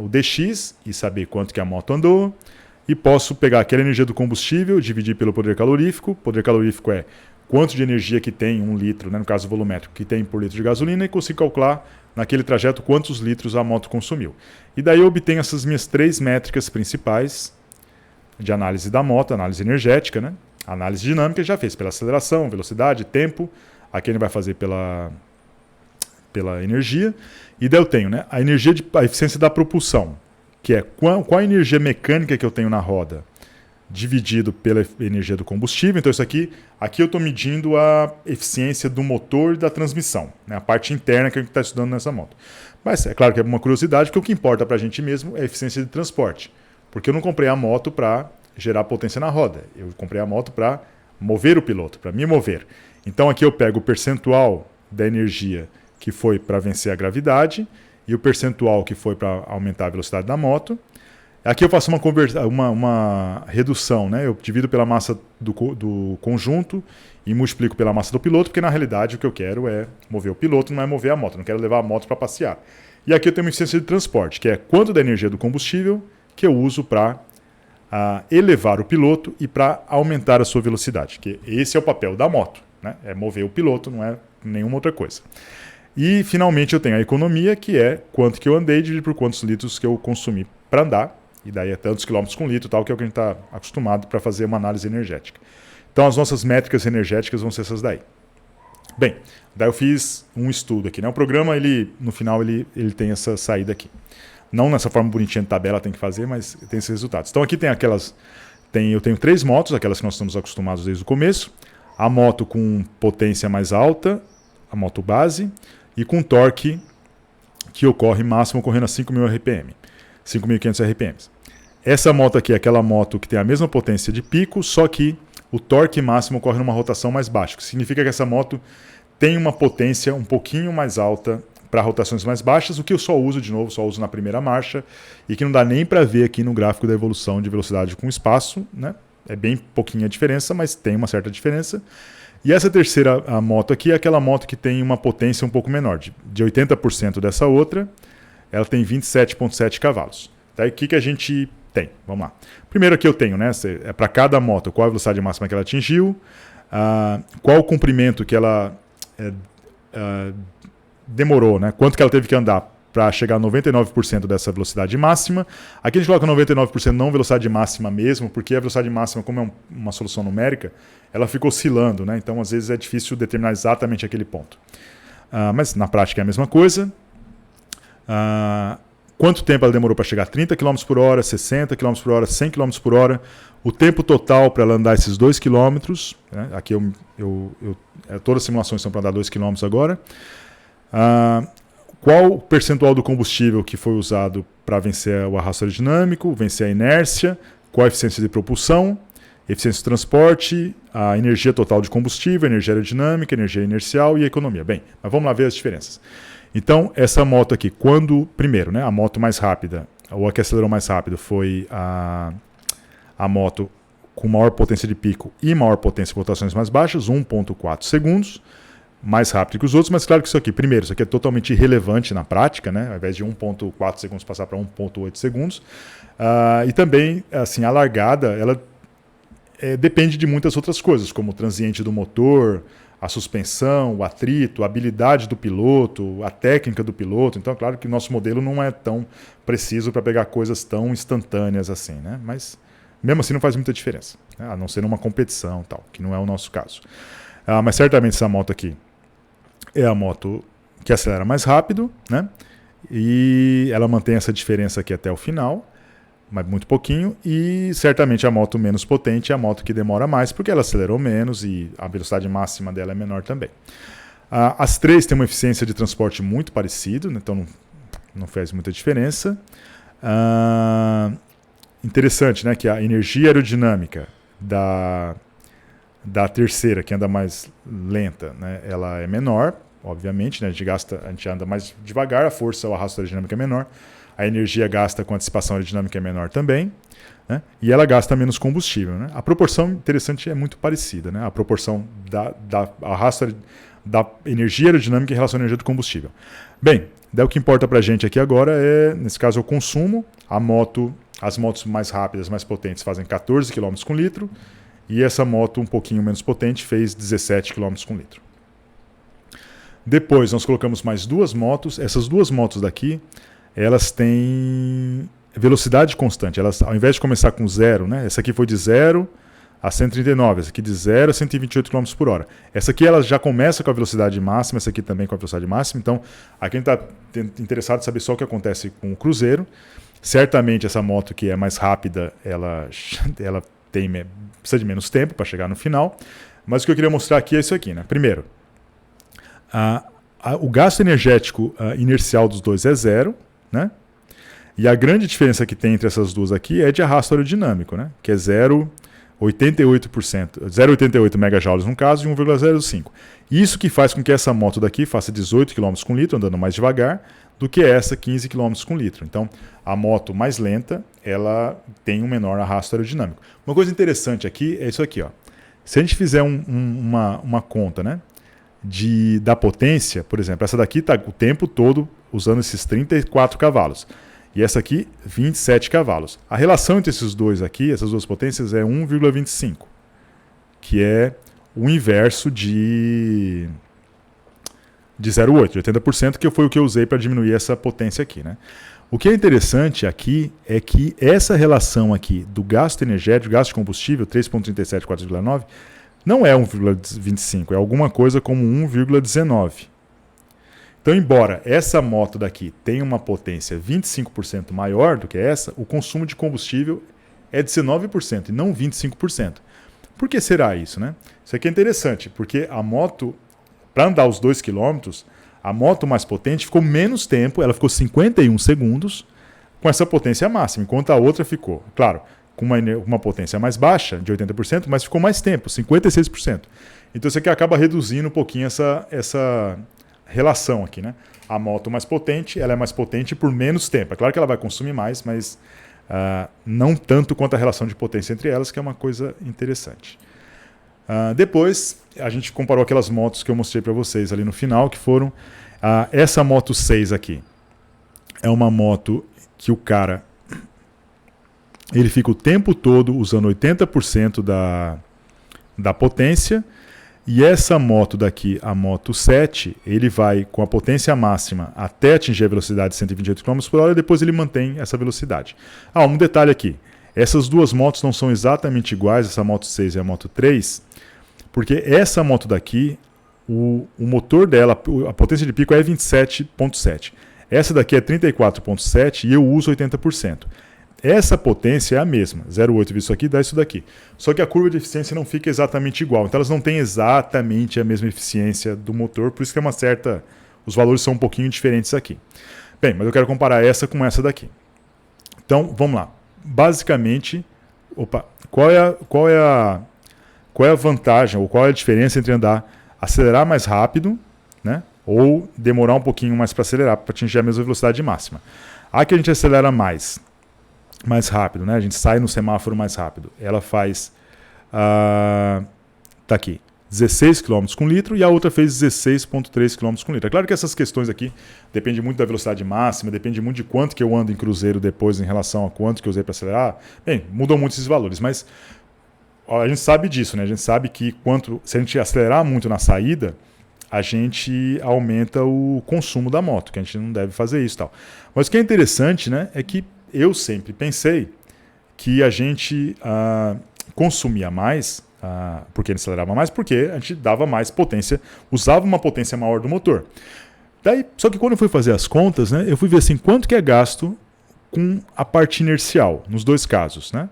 o dx e saber quanto que a moto andou, e posso pegar aquela energia do combustível, dividir pelo poder calorífico. O poder calorífico é quanto de energia que tem 1 litro, né, no caso volumétrico, que tem por litro de gasolina, e consigo calcular naquele trajeto quantos litros a moto consumiu. E daí eu obtenho essas minhas 3 métricas principais de análise da moto, análise energética, né? A análise dinâmica já fez pela aceleração, velocidade, tempo. Aqui ele vai fazer pela energia. E daí eu tenho, né, a eficiência da propulsão, que é qual a energia mecânica que eu tenho na roda, dividido pela energia do combustível. Então isso aqui eu estou medindo a eficiência do motor e da transmissão, né, a parte interna que a gente está estudando nessa moto. Mas é claro que é uma curiosidade, porque o que importa para a gente mesmo é a eficiência de transporte. Porque eu não comprei a moto para gerar potência na roda, eu comprei a moto para mover o piloto, para me mover. Então aqui eu pego o percentual da energia que foi para vencer a gravidade e o percentual que foi para aumentar a velocidade da moto. Aqui eu faço uma redução, né? Eu divido pela massa do conjunto e multiplico pela massa do piloto, porque na realidade o que eu quero é mover o piloto, não é mover a moto, eu não quero levar a moto para passear. E aqui eu tenho uma eficiência de transporte, que é quanto da energia do combustível que eu uso para elevar o piloto e para aumentar a sua velocidade, que esse é o papel da moto, né? É mover o piloto, não é nenhuma outra coisa. E finalmente eu tenho a economia, que é quanto que eu andei dividido por quantos litros que eu consumi para andar, e daí é tantos quilômetros com litro, tal, que é o que a gente está acostumado para fazer uma análise energética. Então as nossas métricas energéticas vão ser essas daí. Bem, daí eu fiz um estudo aqui, né? O programa, no final, ele tem essa saída aqui. Não nessa forma bonitinha de tabela tem que fazer, mas tem esses resultados. Então aqui tem eu tenho 3 motos, aquelas que nós estamos acostumados desde o começo. A moto com potência mais alta, a moto base, e com torque que ocorre máximo ocorrendo a 5.000 RPM, 5.500 RPM. Essa moto aqui é aquela moto que tem a mesma potência de pico, só que o torque máximo ocorre numa rotação mais baixa, que significa que essa moto tem uma potência um pouquinho mais alta para rotações mais baixas, o que eu só uso na primeira marcha, e que não dá nem para ver aqui no gráfico da evolução de velocidade com espaço, né? É bem pouquinha a diferença, mas tem uma certa diferença. E essa terceira moto aqui é aquela moto que tem uma potência um pouco menor, de 80% dessa outra, ela tem 27,7 cavalos. Daí o que a gente tem? Vamos lá. Primeiro aqui eu tenho, né, é para cada moto, qual a velocidade máxima que ela atingiu, qual o comprimento que ela demorou, né, quanto que ela teve que andar para chegar a 99% dessa velocidade máxima. Aqui a gente coloca 99% não velocidade máxima mesmo, porque a velocidade máxima, como é uma solução numérica, ela fica oscilando, né? Então às vezes é difícil determinar exatamente aquele ponto. Mas na prática é a mesma coisa. Quanto tempo ela demorou para chegar a 30 km por hora, 60 km por hora, 100 km por hora, o tempo total para ela andar esses 2 km, né? Aqui todas as simulações são para andar 2 km agora. Qual o percentual do combustível que foi usado para vencer o arrasto aerodinâmico, vencer a inércia, qual a eficiência de propulsão, eficiência de transporte, a energia total de combustível, energia aerodinâmica, energia inercial e a economia. Bem, mas vamos lá ver as diferenças. Então, essa moto aqui, primeiro, né, a moto mais rápida, ou a que acelerou mais rápido foi a moto com maior potência de pico e maior potência de rotações mais baixas, 1,4 segundos. Mais rápido que os outros, mas claro que isso aqui é totalmente irrelevante na prática, né? Ao invés de 1,4 segundos passar para 1,8 segundos. E também, assim, a largada, ela depende de muitas outras coisas, como o transiente do motor, a suspensão, o atrito, a habilidade do piloto, a técnica do piloto. Então, é claro que o nosso modelo não é tão preciso para pegar coisas tão instantâneas assim, né? Mas, mesmo assim, não faz muita diferença, né? A não ser numa competição, tal, que não é o nosso caso. Mas certamente essa moto aqui é a moto que acelera mais rápido, né? E ela mantém essa diferença aqui até o final, mas muito pouquinho. E certamente a moto menos potente é a moto que demora mais, porque ela acelerou menos e a velocidade máxima dela é menor também. As três têm uma eficiência de transporte muito parecida, né? Então não fez muita diferença. Interessante, né, que a energia aerodinâmica da terceira, que anda mais lenta, né, ela é menor, obviamente, né, a gente anda mais devagar, a força, o arrasto aerodinâmico é menor, a energia gasta com a dissipação aerodinâmica é menor também, né, e ela gasta menos combustível, né. A proporção interessante é muito parecida, né, a proporção da arrasto da energia aerodinâmica em relação à energia do combustível. Bem, daí o que importa para a gente aqui agora é, nesse caso, o consumo. As motos mais rápidas, mais potentes, fazem 14 km com litro, e essa moto um pouquinho menos potente fez 17 km com litro. Depois nós colocamos mais duas motos. Essas duas motos daqui, elas têm velocidade constante. Elas, ao invés de começar com zero, né? Essa aqui foi de 0 a 139, essa aqui de 0 a 128 km por hora. Essa aqui ela já começa com a velocidade máxima, essa aqui também com a velocidade máxima. Então, aqui a gente está interessado em saber só o que acontece com o cruzeiro. Certamente essa moto que é mais rápida, ela precisa de menos tempo para chegar no final. Mas o que eu queria mostrar aqui é isso aqui, né? Primeiro, o gasto energético inercial dos dois é 0, né? E a grande diferença que tem entre essas duas aqui é de arrasto aerodinâmico, né? Que é 0,88 megajoules no caso e 1,05. Isso que faz com que essa moto daqui faça 18 km com litro, andando mais devagar, do que essa 15 km com litro. Então, a moto mais lenta, ela tem um menor arrasto aerodinâmico. Uma coisa interessante aqui é isso aqui, ó. Se a gente fizer uma conta, né, da potência, por exemplo, essa daqui está o tempo todo usando esses 34 cavalos. E essa aqui, 27 cavalos. A relação entre esses dois aqui, essas duas potências, é 1,25, que é o inverso de 0,8, de 80%, que foi o que eu usei para diminuir essa potência aqui, né? O que é interessante aqui é que essa relação aqui do gasto energético, gasto de combustível, 3,37, 4,9, não é 1,25, é alguma coisa como 1,19. Então, embora essa moto daqui tenha uma potência 25% maior do que essa, o consumo de combustível é 19% e não 25%. Por que será isso, né? Isso aqui é interessante, porque a moto, para andar os 2 km, a moto mais potente ficou menos tempo, ela ficou 51 segundos com essa potência máxima, enquanto a outra ficou, claro, com uma potência mais baixa, de 80%, mas ficou mais tempo, 56%. Então isso aqui acaba reduzindo um pouquinho essa relação aqui, né? A moto mais potente, ela é mais potente por menos tempo. É claro que ela vai consumir mais, mas não tanto quanto a relação de potência entre elas, que é uma coisa interessante. Depois, a gente comparou aquelas motos que eu mostrei para vocês ali no final, que foram essa moto 6 aqui. É uma moto que o cara ele fica o tempo todo usando 80% da potência. E essa moto daqui, a moto 7, ele vai com a potência máxima até atingir a velocidade de 128 km por hora e depois ele mantém essa velocidade. Um detalhe aqui. Essas duas motos não são exatamente iguais, essa moto 6 e a moto 3, porque essa moto daqui, o motor dela, a potência de pico é 27,7. Essa daqui é 34,7 e eu uso 80%. Essa potência é a mesma, 0,8 isso aqui dá isso daqui. Só que a curva de eficiência não fica exatamente igual, então elas não têm exatamente a mesma eficiência do motor, por isso que os valores são um pouquinho diferentes aqui. Bem, mas eu quero comparar essa com essa daqui. Então, vamos lá. Basicamente, qual é a vantagem, ou qual é a diferença entre acelerar mais rápido, né, ou demorar um pouquinho mais para acelerar, para atingir a mesma velocidade máxima? Aqui a gente acelera mais rápido, né? A gente sai no semáforo mais rápido. Ela faz, tá aqui, 16 km com litro e a outra fez 16,3 km com litro. É claro que essas questões aqui dependem muito da velocidade máxima, depende muito de quanto que eu ando em cruzeiro depois em relação a quanto que eu usei para acelerar. Bem, mudam muito esses valores, mas a gente sabe disso, né? A gente sabe que se a gente acelerar muito na saída, a gente aumenta o consumo da moto, que a gente não deve fazer isso e tal. Mas o que é interessante, né, é que eu sempre pensei que a gente consumia mais, porque a gente acelerava mais, porque a gente dava mais potência, usava uma potência maior do motor. Só que quando eu fui fazer as contas, né, eu fui ver assim, quanto que é gasto com a parte inercial, nos dois casos, né?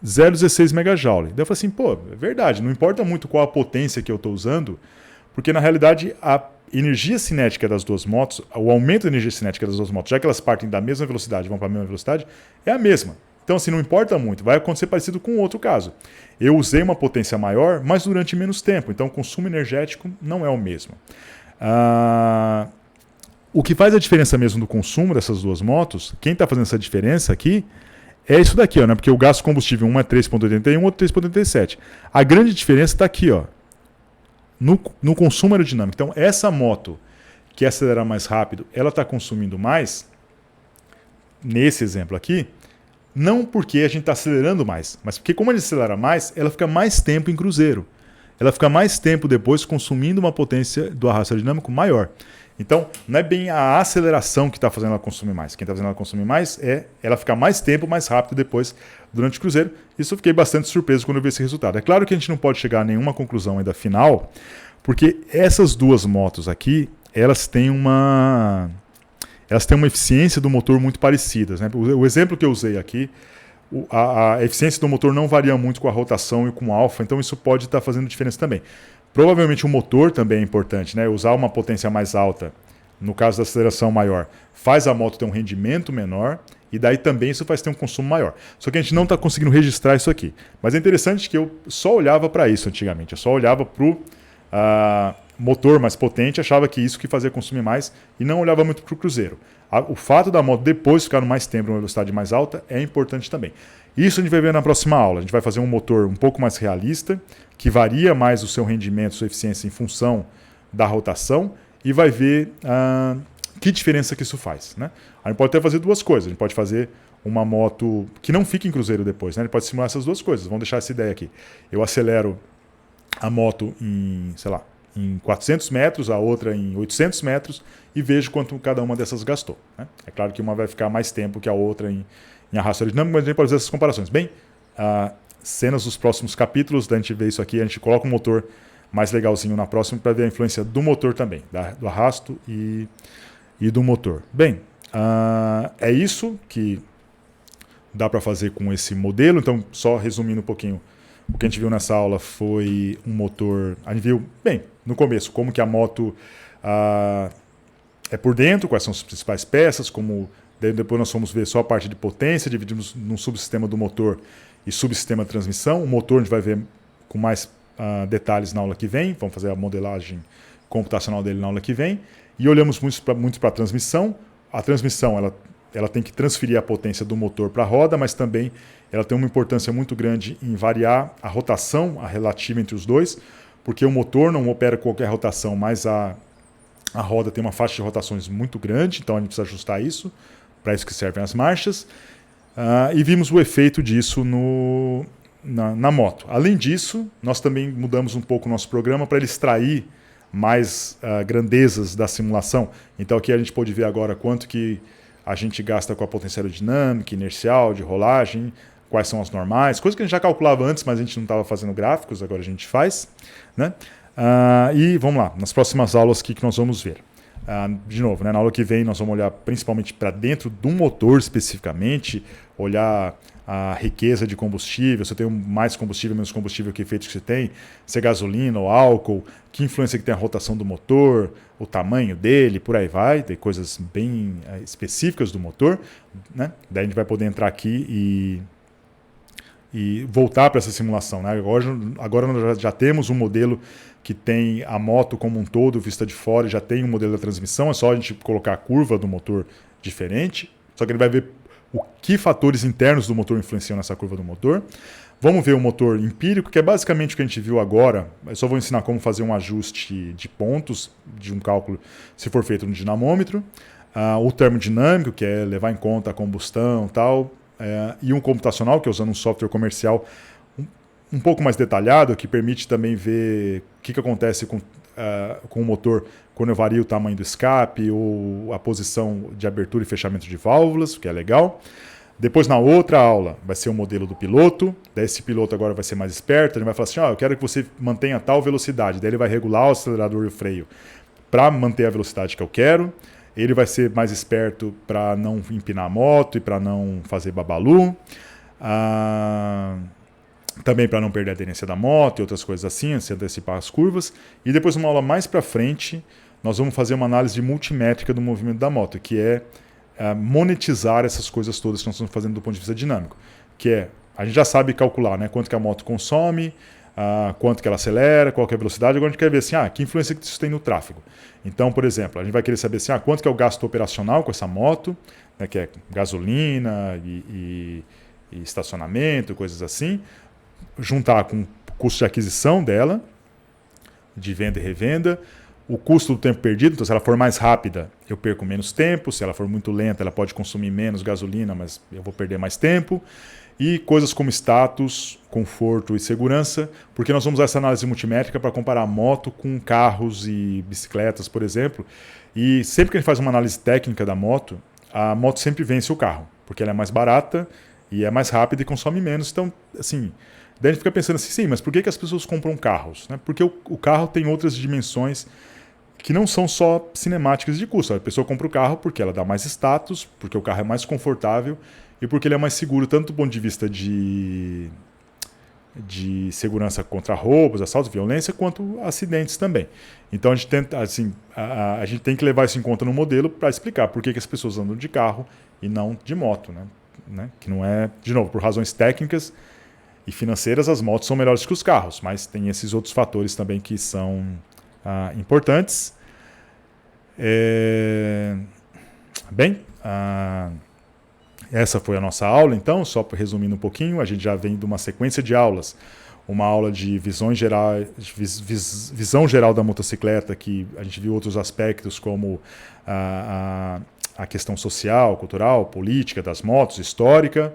0,16 megajoule. Daí eu falei assim, é verdade, não importa muito qual a potência que eu estou usando, porque na realidade a energia cinética das duas motos, o aumento da energia cinética das duas motos, já que elas partem da mesma velocidade, vão para a mesma velocidade, é a mesma. Então, assim, não importa muito. Vai acontecer parecido com o outro caso. Eu usei uma potência maior, mas durante menos tempo. Então, o consumo energético não é o mesmo. O que faz a diferença mesmo do consumo dessas duas motos, quem está fazendo essa diferença aqui, é isso daqui, ó, né? Porque o gasto de combustível, um é 3,81, outro 3,87. A grande diferença está aqui, ó. no consumo aerodinâmico. Então, essa moto que acelera mais rápido, ela está consumindo mais, nesse exemplo aqui, não porque a gente está acelerando mais, mas porque como a gente acelera mais, ela fica mais tempo em cruzeiro. Ela fica mais tempo depois consumindo uma potência do arrasto aerodinâmico maior. Então, não é bem a aceleração que está fazendo ela consumir mais. Quem está fazendo ela consumir mais é ela ficar mais tempo, mais rápido depois durante o cruzeiro. Isso eu fiquei bastante surpreso quando eu vi esse resultado. É claro que a gente não pode chegar a nenhuma conclusão ainda final, porque essas duas motos aqui, elas têm uma eficiência do motor muito parecidas, né? O exemplo que eu usei aqui, a eficiência do motor não varia muito com a rotação e com o alfa, então isso pode estar fazendo diferença também. Provavelmente o motor também é importante, né? Usar uma potência mais alta, no caso da aceleração maior, faz a moto ter um rendimento menor e daí também isso faz ter um consumo maior. Só que a gente não está conseguindo registrar isso aqui. Mas é interessante que eu só olhava para isso antigamente, eu só olhava para o motor mais potente, achava que isso que fazia consumir mais e não olhava muito para o cruzeiro. O fato da moto depois ficar mais tempo numa velocidade mais alta é importante também. Isso a gente vai ver na próxima aula. A gente vai fazer um motor um pouco mais realista, que varia mais o seu rendimento, sua eficiência em função da rotação e vai ver que diferença que isso faz, né? A gente pode até fazer duas coisas. A gente pode fazer uma moto que não fique em cruzeiro depois, né? A gente pode simular essas duas coisas. Vamos deixar essa ideia aqui. Eu acelero a moto em, sei lá, em 400 metros, a outra em 800 metros e vejo quanto cada uma dessas gastou, né? É claro que uma vai ficar mais tempo que a outra em arrasto aerodinâmico, mas a gente pode fazer essas comparações. Bem, cenas dos próximos capítulos, da gente ver isso aqui, a gente coloca um motor mais legalzinho na próxima para ver a influência do motor também, do arrasto e do motor. Bem, é isso que dá para fazer com esse modelo. Então, só resumindo um pouquinho, o que a gente viu nessa aula foi um motor. A gente viu, bem, no começo, como que a moto é por dentro, quais são as principais peças, como depois nós fomos ver só a parte de potência, dividimos num subsistema do motor e subsistema de transmissão. O motor a gente vai ver com mais detalhes na aula que vem, vamos fazer a modelagem computacional dele na aula que vem. E olhamos muito para a transmissão. A transmissão ela tem que transferir a potência do motor para a roda, mas também ela tem uma importância muito grande em variar a rotação, a relativa entre os dois, porque o motor não opera com qualquer rotação, mas a roda tem uma faixa de rotações muito grande, então a gente precisa ajustar isso, para isso que servem as marchas. E vimos o efeito disso na moto. Além disso, nós também mudamos um pouco o nosso programa para ele extrair mais grandezas da simulação. Então aqui a gente pode ver agora quanto que a gente gasta com a potência aerodinâmica, inercial, de rolagem, quais são as normais, coisas que a gente já calculava antes, mas a gente não estava fazendo gráficos, agora a gente faz, né? E vamos lá, nas próximas aulas o que nós vamos ver? De novo, né, na aula que vem nós vamos olhar principalmente para dentro do motor especificamente, olhar a riqueza de combustível, se eu tenho mais combustível, menos combustível, que efeitos que você tem, se é gasolina ou álcool, que influência que tem a rotação do motor, o tamanho dele, por aí vai, tem coisas bem específicas do motor, né? Daí a gente vai poder entrar aqui e voltar para essa simulação, né? Agora nós já temos um modelo que tem a moto como um todo vista de fora, já tem um modelo da transmissão, é só a gente colocar a curva do motor diferente, só que ele vai ver o que fatores internos do motor influenciam nessa curva do motor. Vamos ver o motor empírico, que é basicamente o que a gente viu agora. Eu só vou ensinar como fazer um ajuste de pontos de um cálculo se for feito no dinamômetro. O termodinâmico, que é levar em conta a combustão e tal. E um computacional, que é usando um software comercial um pouco mais detalhado, que permite também ver o que acontece com o motor quando eu vario o tamanho do escape ou a posição de abertura e fechamento de válvulas, que é legal. Depois, na outra aula, vai ser o modelo do piloto. Daí esse piloto agora vai ser mais esperto, ele vai falar assim, eu quero que você mantenha tal velocidade. Daí ele vai regular o acelerador e o freio para manter a velocidade que eu quero. Ele vai ser mais esperto para não empinar a moto e para não fazer babalu. Também para não perder a aderência da moto e outras coisas assim, se antecipar as curvas. E depois, uma aula mais para frente, nós vamos fazer uma análise multimétrica do movimento da moto, que é monetizar essas coisas todas que nós estamos fazendo do ponto de vista dinâmico. Que é, a gente já sabe calcular, né, quanto que a moto consome, quanto que ela acelera, qual que é a velocidade. Agora a gente quer ver assim, que influência que isso tem no tráfego. Então, por exemplo, a gente vai querer saber assim, quanto que é o gasto operacional com essa moto, né, que é gasolina e estacionamento, coisas assim. Juntar com o custo de aquisição dela, de venda e revenda, o custo do tempo perdido, então se ela for mais rápida, eu perco menos tempo, se ela for muito lenta, ela pode consumir menos gasolina, mas eu vou perder mais tempo, e coisas como status, conforto e segurança, porque nós vamos usar essa análise multimétrica para comparar moto com carros e bicicletas, por exemplo, e sempre que a gente faz uma análise técnica da moto, a moto sempre vence o carro, porque ela é mais barata e é mais rápida e consome menos, então, assim... Daí a gente fica pensando assim, sim, mas por que as pessoas compram carros? Né? Porque o carro tem outras dimensões que não são só cinemáticas de custo. A pessoa compra o carro porque ela dá mais status, porque o carro é mais confortável e porque ele é mais seguro, tanto do ponto de vista de segurança contra roubos, assaltos, violência, quanto acidentes também. Então a gente tenta, assim, a gente tem que levar isso em conta no modelo para explicar por que as pessoas andam de carro e não de moto. Né? Que não é, de novo, por razões técnicas e financeiras, as motos são melhores que os carros, mas tem esses outros fatores também que são importantes. Bem, essa foi a nossa aula, então, só resumindo um pouquinho, a gente já vem de uma sequência de aulas. Uma aula de visão geral da motocicleta, que a gente viu outros aspectos como a questão social, cultural, política das motos, histórica,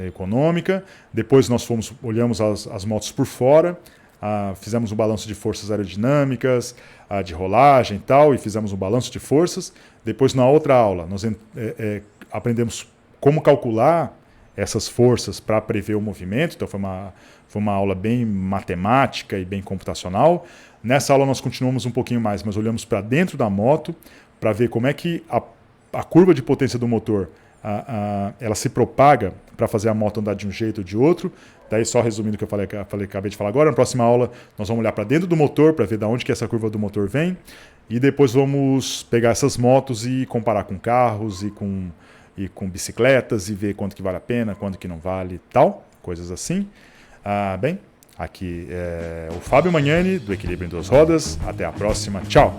econômica. Depois nós olhamos as motos por fora, fizemos um balanço de forças aerodinâmicas, de rolagem e tal, e fizemos um balanço de forças. Depois, na outra aula, nós aprendemos como calcular essas forças para prever o movimento. Então foi uma aula bem matemática e bem computacional. Nessa aula nós continuamos um pouquinho mais, mas olhamos para dentro da moto para ver como é que a curva de potência do motor ela se propaga para fazer a moto andar de um jeito ou de outro. Daí, só resumindo o que eu acabei de falar agora, na próxima aula nós vamos olhar para dentro do motor para ver de onde que essa curva do motor vem, e depois vamos pegar essas motos e comparar com carros e com bicicletas e ver quanto que vale a pena, quanto que não vale, tal, coisas assim. Bem, aqui é o Fábio Magnani, do Equilíbrio em Duas Rodas. Até a próxima. Tchau!